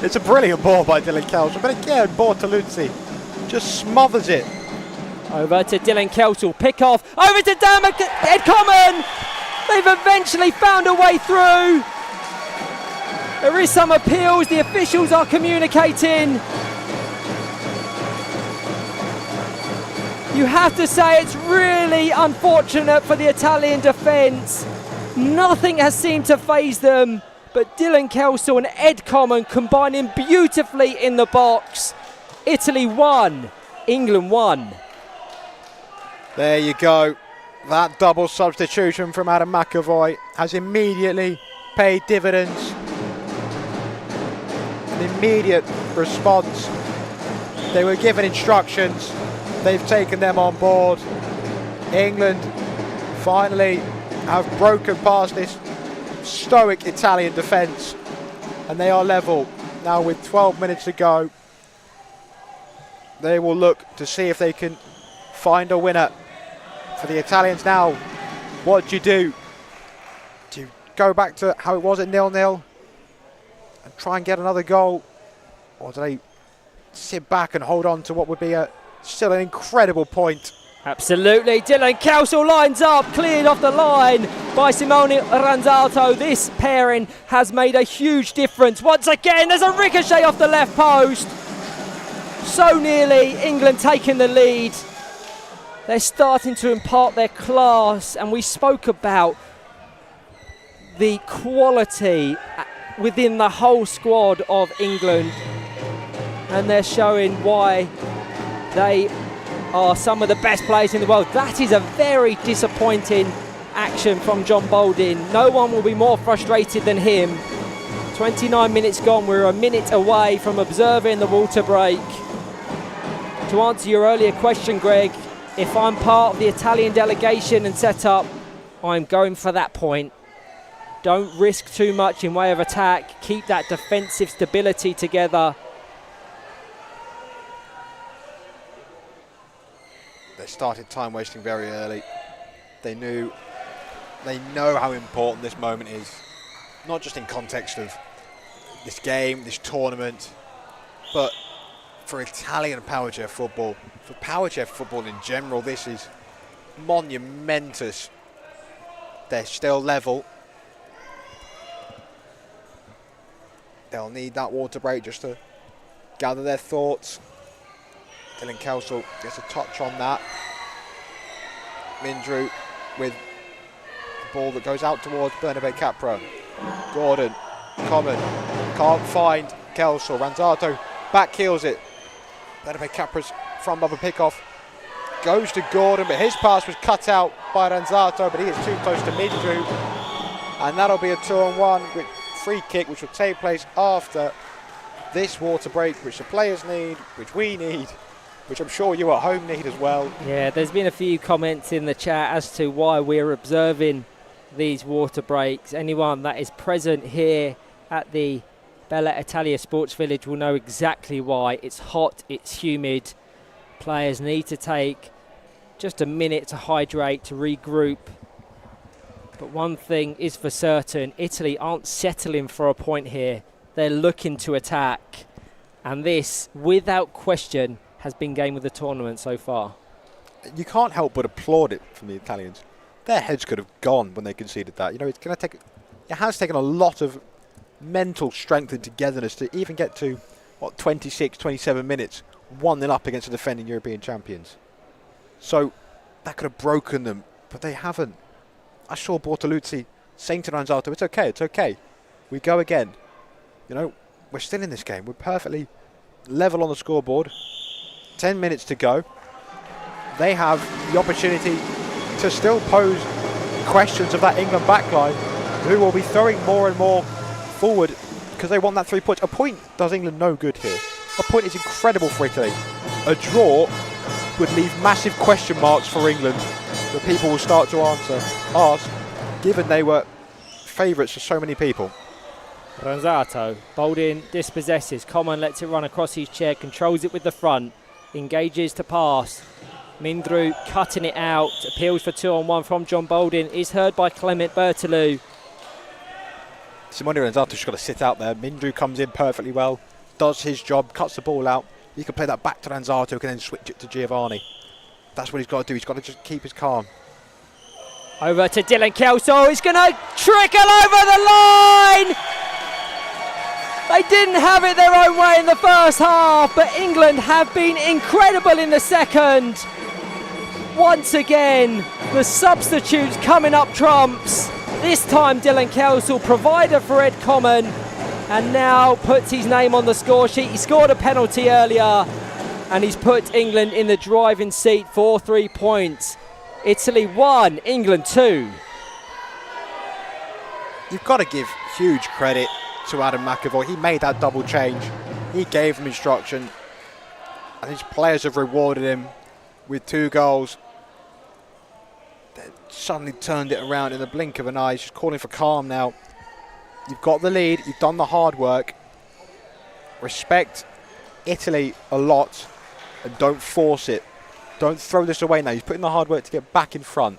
Speaker 3: It's a brilliant ball by Dylan Kelso, but again, Bortoluzzi just smothers it.
Speaker 2: Over to Dylan Kelso, pick off, over to Ed Common! They've eventually found a way through. There is some appeals, the officials are communicating. You have to say it's really unfortunate for the Italian defence. Nothing has seemed to faze them, but Dylan Kelso and Ed Common combining beautifully in the box. Italy 1, England 1.
Speaker 3: There you go. That double substitution from Adam McAvoy has immediately paid dividends. an immediate response. They were given instructions, they've taken them on board. England finally have broken past this stoic Italian defence, and they are level. Now with 12 minutes to go, they will look to see if they can find a winner. For the Italians now, what do? Do you go back to how it was at 0-0 and try and get another goal? Or do they sit back and hold on to what would be still an incredible point?
Speaker 2: Absolutely. Dylan Kelsall lines up, cleared off the line by Simone Ranzato. This pairing has made a huge difference. Once again, there's a ricochet off the left post. So nearly England taking the lead. They're starting to impart their class, and we spoke about the quality within the whole squad of England, and they're showing why they are some of the best players in the world. That is a very disappointing action from John Boldin. No one will be more frustrated than him. 29 minutes gone, we're a minute away from observing the water break. To answer your earlier question, Greg, if I'm part of the Italian delegation and set up, I'm going for that point. Don't risk too much in way of attack. Keep that defensive stability together.
Speaker 3: They started time wasting very early. They know how important this moment is, not just in context of this game, this tournament, but for Italian power chair football, for power chair football in general. This is monumentous. They're still level. They'll need that water break just to gather their thoughts. Dylan Kelsall gets a touch on that. Mindrew with the ball that goes out towards Bernabé Capra. Gordon, Common, can't find Kelsall. Ranzato back heels it. Bernabé Capra's front of a pick-off. Goes to Gordon, but his pass was cut out by Ranzato, but he is too close to Mindrew. And that'll be a 2-on-1 with free kick, which will take place after this water break, which the players need, which we need, which I'm sure you at home need as well.
Speaker 2: Yeah, there's been a few comments in the chat as to why we're observing these water breaks. Anyone that is present here at the Bella Italia Sports Village will know exactly why. It's hot, it's humid. Players need to take just a minute to hydrate, to regroup. But one thing is for certain, Italy aren't settling for a point here. They're looking to attack. And this, without question, has been game of the tournament so far.
Speaker 3: You can't help but applaud it from the Italians. Their heads could have gone when they conceded that. You know, it has taken a lot of mental strength and togetherness to even get to 26, 27 minutes, 1-0 up against the defending European champions. So that could have broken them, but they haven't. I saw Bortoluzzi saying to Ranzato, it's okay, we go again. You know, we're still in this game, we're perfectly level on the scoreboard. 10 minutes to go. They have the opportunity to still pose questions of that England backline, who will be throwing more and more forward because they want that 3 points. A point does England no good here. A point is incredible for Italy. A draw would leave massive question marks for England that people will start to ask, given they were favourites for so many people.
Speaker 2: Ranzato, Boldin dispossesses. Coman lets it run across his chair, controls it with the front, engages to pass. Mindrew cutting it out, appeals for 2-on-1 from John Boldin, is heard by Clement Bertolou.
Speaker 3: Simone Ranzato's just got to sit out there. Mindrew comes in perfectly well, does his job, cuts the ball out. You can play that back to Ranzato, who can then switch it to Giovanni. That's what he's got to do. He's got to just keep his calm.
Speaker 2: Over to Dylan Kelsall. He's going to trickle over the line. They didn't have it their own way in the first half, but England have been incredible in the second. Once again, the substitutes coming up trumps. This time Dylan Kelsall, provider for Ed Common, and now puts his name on the score sheet. He scored a penalty earlier, and he's put England in the driving seat for 3 points. Italy 1, England 2.
Speaker 3: You've got to give huge credit to Adam McAvoy. He made that double change. He gave him instruction. And his players have rewarded him with 2 goals. They suddenly turned it around in the blink of an eye. He's just calling for calm now. You've got the lead. You've done the hard work. Respect Italy a lot and don't force it. Don't throw this away now. You've put in the hard work to get back in front.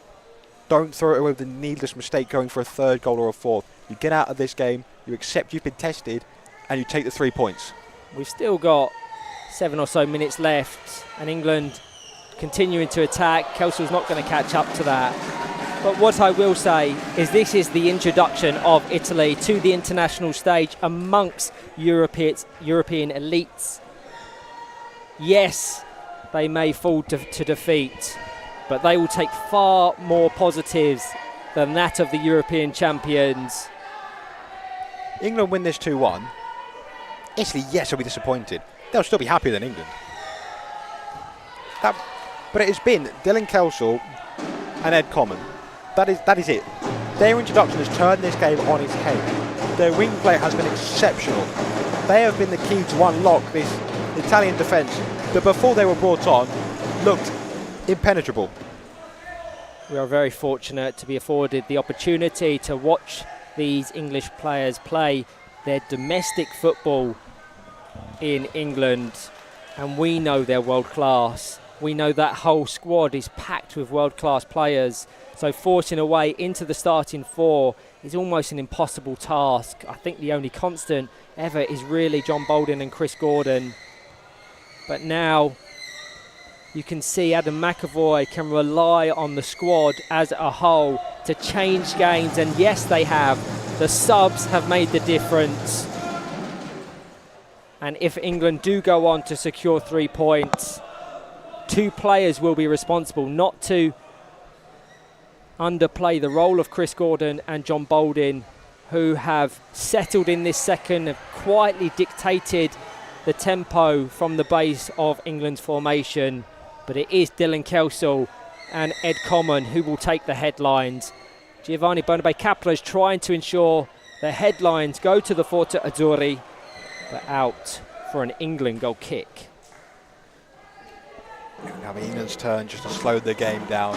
Speaker 3: Don't throw it away with a needless mistake going for a 3rd goal or a 4th. You get out of this game, you accept you've been tested, and you take the 3 points.
Speaker 2: We've still got 7 or so minutes left, and England continuing to attack. Kelso's not going to catch up to that. But what I will say is this is the introduction of Italy to the international stage amongst European elites. Yes, they may fall to defeat, but they will take far more positives than that of the European champions.
Speaker 3: England win this 2-1. Italy, yes, will be disappointed. They'll still be happier than England. But it has been Dylan Kelso and Ed Common. That is it. Their introduction has turned this game on its head. Their wing play has been exceptional. They have been the key to unlock this Italian defence that before they were brought on looked impenetrable.
Speaker 2: We are very fortunate to be afforded the opportunity to watch these English players play their domestic football in England, and we know they're world class. We know that whole squad is packed with world class players, so forcing a way into the starting 4 is almost an impossible task. I think the only constant ever is really John Bolden and Chris Gordon, but now you can see Adam McAvoy can rely on the squad as a whole to change games, and yes, they have. The subs have made the difference. And if England do go on to secure 3 points, 2 players will be responsible, not to underplay the role of Chris Gordon and John Bolden, who have settled in this second, have quietly dictated the tempo from the base of England's formation. But it is Dylan Kelso and Ed Common who will take the headlines. Giovanni Bonabé-Capello is trying to ensure the headlines go to the Forza Azzurri, but out for an England goal kick.
Speaker 3: Now England's turn just to slow the game down.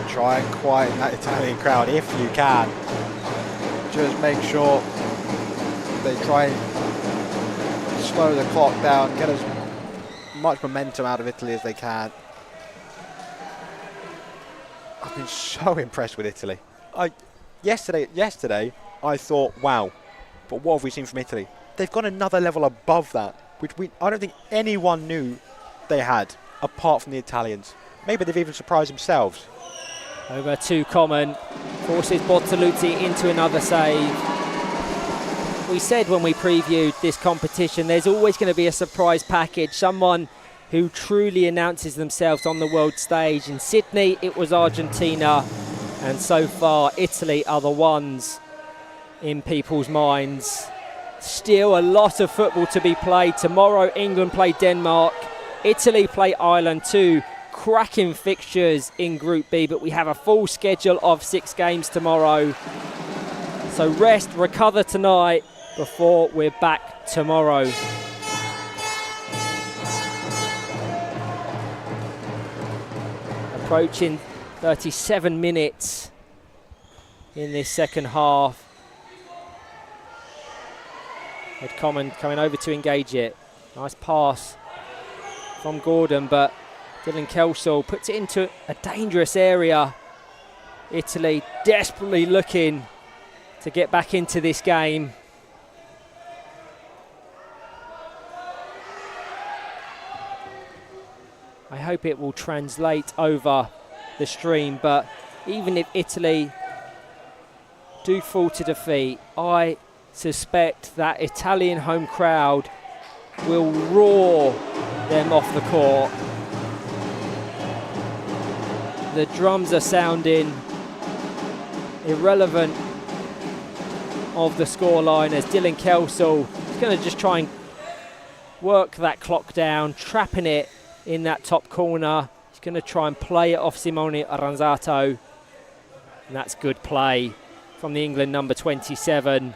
Speaker 3: Try and quieten that Italian crowd if you can. Just make sure they try and slow the clock down, get as much momentum out of Italy as they can. I've been so impressed with Italy. Yesterday I thought, wow, but what have we seen from Italy? They've gone another level above that, which I don't think anyone knew they had, apart from the Italians. Maybe they've even surprised themselves.
Speaker 2: Over to Common, forces Bortoluzzi into another save. We said when we previewed this competition, there's always going to be a surprise package, someone who truly announces themselves on the world stage. In Sydney, it was Argentina, and so far, Italy are the ones in people's minds. Still a lot of football to be played. Tomorrow, England play Denmark. Italy play Ireland, 2 cracking fixtures in Group B, but we have a full schedule of 6 games tomorrow. So rest, recover tonight before we're back tomorrow. Approaching 37 minutes in this second half. Ed Common coming over to engage it. Nice pass from Gordon, but Dylan Kelso puts it into a dangerous area. Italy desperately looking to get back into this game. I hope it will translate over the stream, but even if Italy do fall to defeat, I suspect that Italian home crowd will roar them off the court. The drums are sounding, irrelevant of the scoreline, as Dylan Kelso is going to just try and work that clock down, trapping it in that top corner. He's going to try and play it off Simone Aranzato, and that's good play from the England number 27.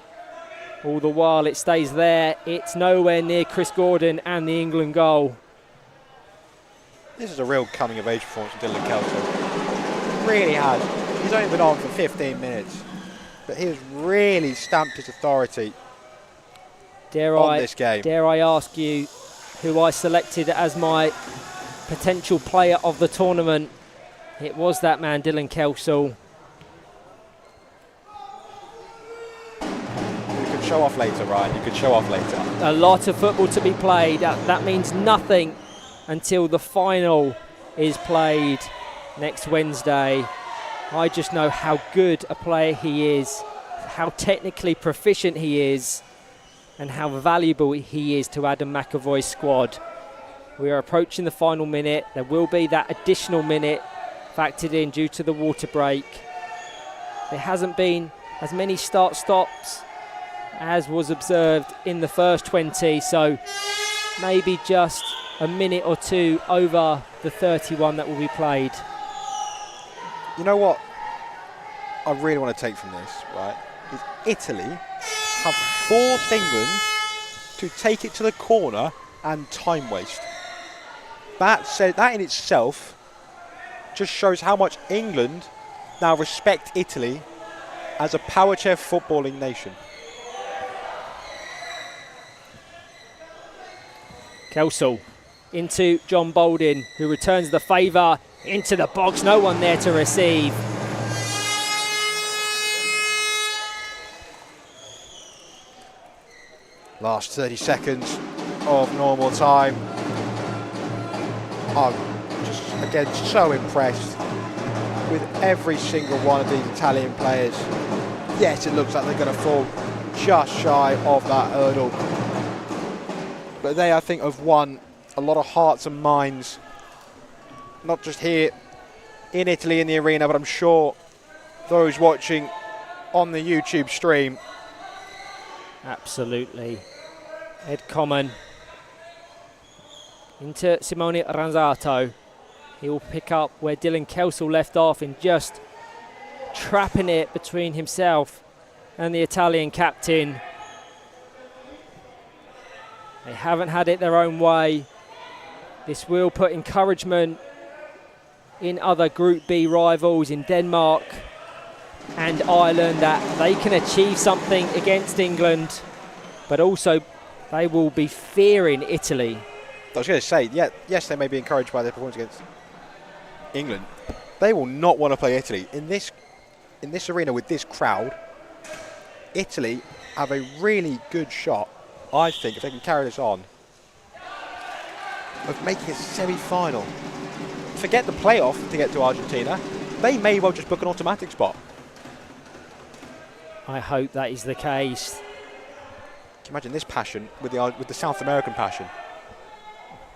Speaker 2: All the while it stays there. It's nowhere near Chris Gordon and the England goal.
Speaker 3: This is a real coming-of-age performance from Dylan Kelso. Really has. He's only been on for 15 minutes, but he has really stamped his authority on this game.
Speaker 2: Dare I ask you who I selected as my potential player of the tournament? It was that man, Dylan Kelso.
Speaker 3: You could show off later, Ryan. You could show off later.
Speaker 2: A lot of football to be played. That means nothing until the final is played next Wednesday. I just know how good a player he is, how technically proficient he is, and how valuable he is to Adam McAvoy's squad. We are approaching the final minute. There will be that additional minute factored in due to the water break. There hasn't been as many start-stops as was observed in the first 20, so maybe just a minute or two over the 31 that will be played.
Speaker 3: You know what I really want to take from this, right, is Italy have forced England to take it to the corner and time waste. That in itself just shows how much England now respect Italy as a power chair footballing nation.
Speaker 2: Kelso into John Bolden, who returns the favour into the box. No one there to receive.
Speaker 3: Last 30 seconds of normal time. I'm just, again, so impressed with every single one of these Italian players. Yes, it looks like they're going to fall just shy of that hurdle. But they, I think, have won a lot of hearts and minds, not just here in Italy in the arena, but I'm sure those watching on the YouTube stream.
Speaker 2: Absolutely. Ed Common into Simone Ranzato. He will pick up where Dylan Kelso left off in just trapping it between himself and the Italian captain. They haven't had it their own way. This will put encouragement in other Group B rivals in Denmark and Ireland that they can achieve something against England, but also they will be fearing Italy.
Speaker 3: I was going to say, yes, they may be encouraged by their performance against England. They will not want to play Italy. In this arena with this crowd, Italy have a really good shot, I think, if they can carry this on, of making a semi-final. Forget the playoff to get to Argentina. They may well just book an automatic spot.
Speaker 2: I hope that is the case.
Speaker 3: Can you imagine this passion with the South American passion?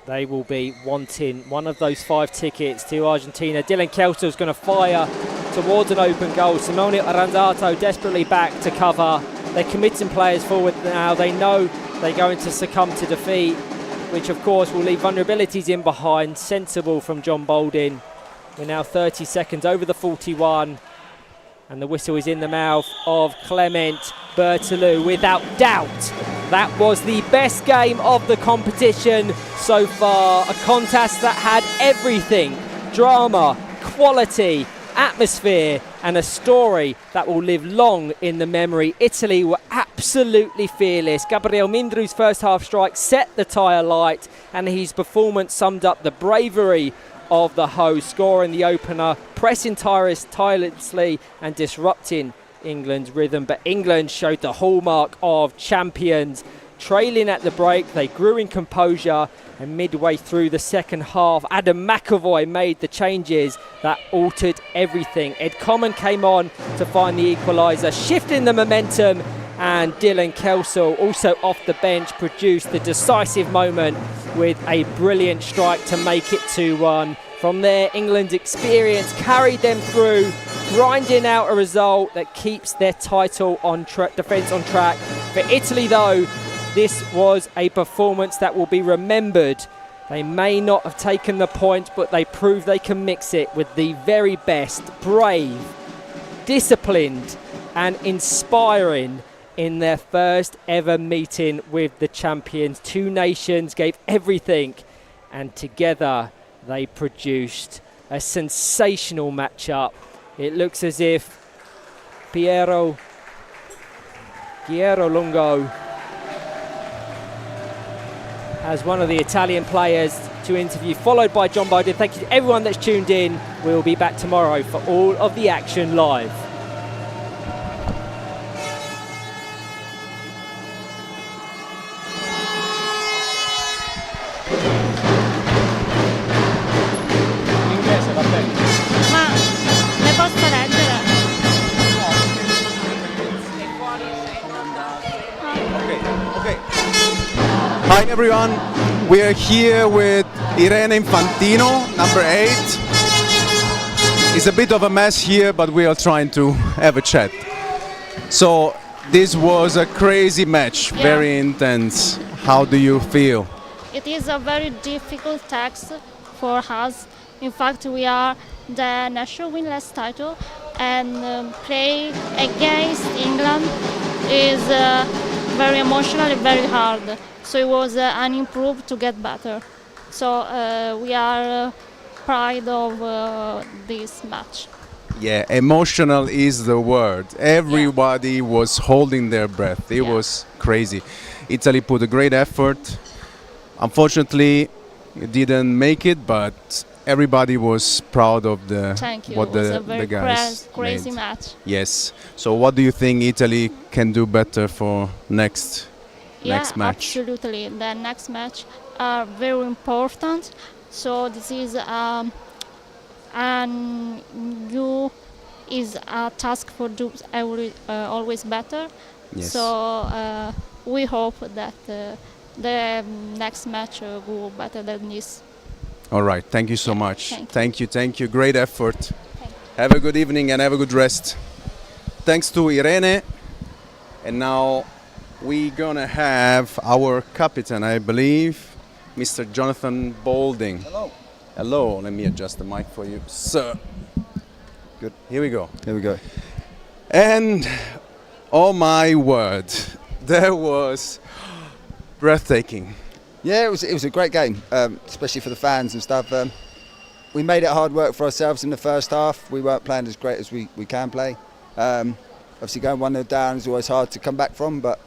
Speaker 2: They will be wanting one of those 5 tickets to Argentina. Dylan Kelso is going to fire towards an open goal. Simone Ranzato desperately back to cover. They're committing players forward now. They know they're going to succumb to defeat, which of course will leave vulnerabilities in behind. Sensible from John Bolden. We're now 30 seconds over the 41. And the whistle is in the mouth of Clement Bertolou. Without doubt, that was the best game of the competition so far. A contest that had everything: drama, quality, atmosphere, and a story that will live long in the memory. Italy were absolutely fearless. Gabriel Mindru's first half strike set the tie alight, and his performance summed up the bravery of the host, scoring the opener, pressing tirelessly and disrupting England's rhythm. But England showed the hallmark of champions. Trailing at the break, they grew in composure, and midway through the second half, Adam McAvoy made the changes that altered everything. Ed Common came on to find the equaliser, shifting the momentum, and Dylan Kelso, also off the bench, produced the decisive moment with a brilliant strike to make it 2-1. From there, England's experience carried them through, grinding out a result that keeps their title on defence on track. For Italy, though, this was a performance that will be remembered. They may not have taken the point, but they proved they can mix it with the very best, brave, disciplined and inspiring in their first ever meeting with the champions. Two nations gave everything, and together they produced a sensational matchup. It looks as if Piero Lungo as one of the Italian players to interview, followed by John Biden. Thank you to everyone that's tuned in. We'll be back tomorrow for all of the action live.
Speaker 4: Ma le posso leggere?
Speaker 5: Hi everyone, we are here with Irene Infantino, number 8. It's a bit of a mess here, but we are trying to have a chat. So this was a crazy match,
Speaker 4: Yeah.
Speaker 5: very intense. How do you feel?
Speaker 4: It is a very difficult task for us. In fact, we are the national winless title, and play against England is very emotional and very hard. So it was an improve to get better. So we are proud of this match.
Speaker 5: Yeah, emotional is the word. Everybody was holding their breath. It
Speaker 4: Yeah.
Speaker 5: was crazy. Italy put a great effort. Unfortunately, it didn't make it, but everybody was proud of
Speaker 4: Thank you.
Speaker 5: what
Speaker 4: It was
Speaker 5: the
Speaker 4: a very
Speaker 5: guys
Speaker 4: crazy
Speaker 5: made.
Speaker 4: match.
Speaker 5: Yes. So what do you think Italy can do better for next match?
Speaker 4: Absolutely. The next match are very important. So this is a task for do always better.
Speaker 5: Yes.
Speaker 4: So we hope that the next match will go better than this.
Speaker 5: All right. Thank you so much.
Speaker 4: thank you.
Speaker 5: Thank you. Great effort. Have a good evening and have a good rest. Thanks to Irene. And now we're gonna have our captain, I believe, Mr. Jonathan Balding.
Speaker 6: Hello.
Speaker 5: Hello. Let me adjust the mic for you, sir.
Speaker 6: Good.
Speaker 5: Here we go.
Speaker 6: Here we go.
Speaker 5: And oh my word, that was breathtaking.
Speaker 6: Yeah, it was a great game, especially for the fans and stuff. We made it hard work for ourselves in the first half. We weren't playing as great as we can play. Obviously going 1-0 down is always hard to come back from, but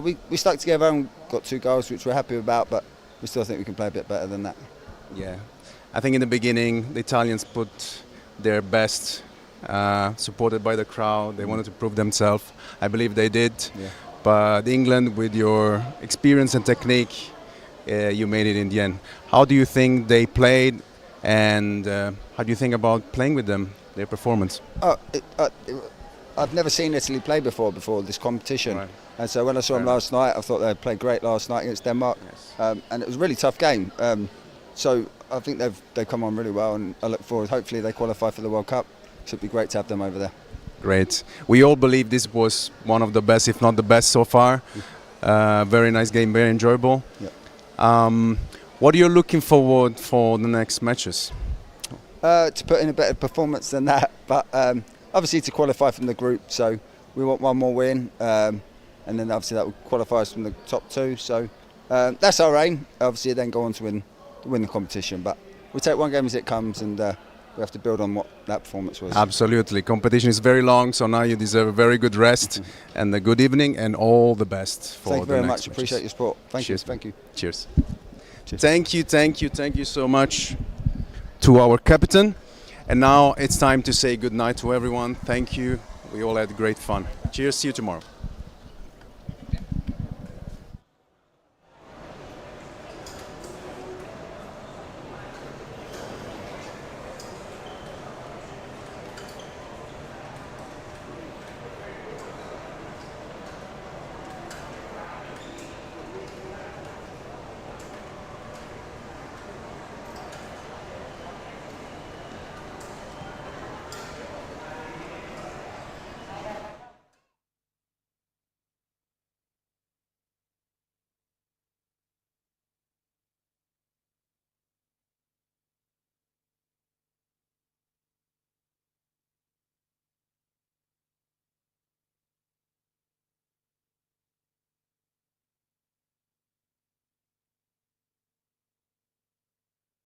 Speaker 6: we stuck together and got 2 goals, which we're happy about, but we still think we can play a bit better than that.
Speaker 5: Yeah, I think in the beginning the Italians put their best, supported by the crowd. They wanted to prove themselves. I believe they did.
Speaker 6: Yeah.
Speaker 5: But England, with your experience and technique, you made it in the end. How do you think they played, and how do you think about playing with them, their performance?
Speaker 6: I've never seen Italy play before this competition.
Speaker 5: Right.
Speaker 6: And so when I saw them last night, I thought they played great last night against Denmark.
Speaker 5: Yes.
Speaker 6: And it was a really tough game. So I think they've come on really well, and I look forward. Hopefully they qualify for the World Cup. So it'd be great to have them over there.
Speaker 5: Great. We all believe this was one of the best, if not the best so far. Very nice game, very enjoyable.
Speaker 6: Yep.
Speaker 5: What are you looking forward for the next matches?
Speaker 6: To put in a better performance than that, but obviously to qualify from the group. So we want one more win, and then obviously that will qualify us from the top 2. So that's our aim. Obviously then go on to win the competition, but we take one game as it comes, and we have to build on what that performance was.
Speaker 5: Absolutely. Competition is very long, so now you deserve a very good rest and a good evening and all the best for
Speaker 6: Thank you
Speaker 5: the
Speaker 6: very
Speaker 5: next
Speaker 6: much.
Speaker 5: matches.
Speaker 6: Appreciate your support. Thank
Speaker 5: Cheers.
Speaker 6: you. Thank you.
Speaker 5: Cheers.
Speaker 6: Cheers.
Speaker 5: Thank you so much to our captain. And now it's time to say good night to everyone. Thank you. We all had great fun. Cheers. See you tomorrow.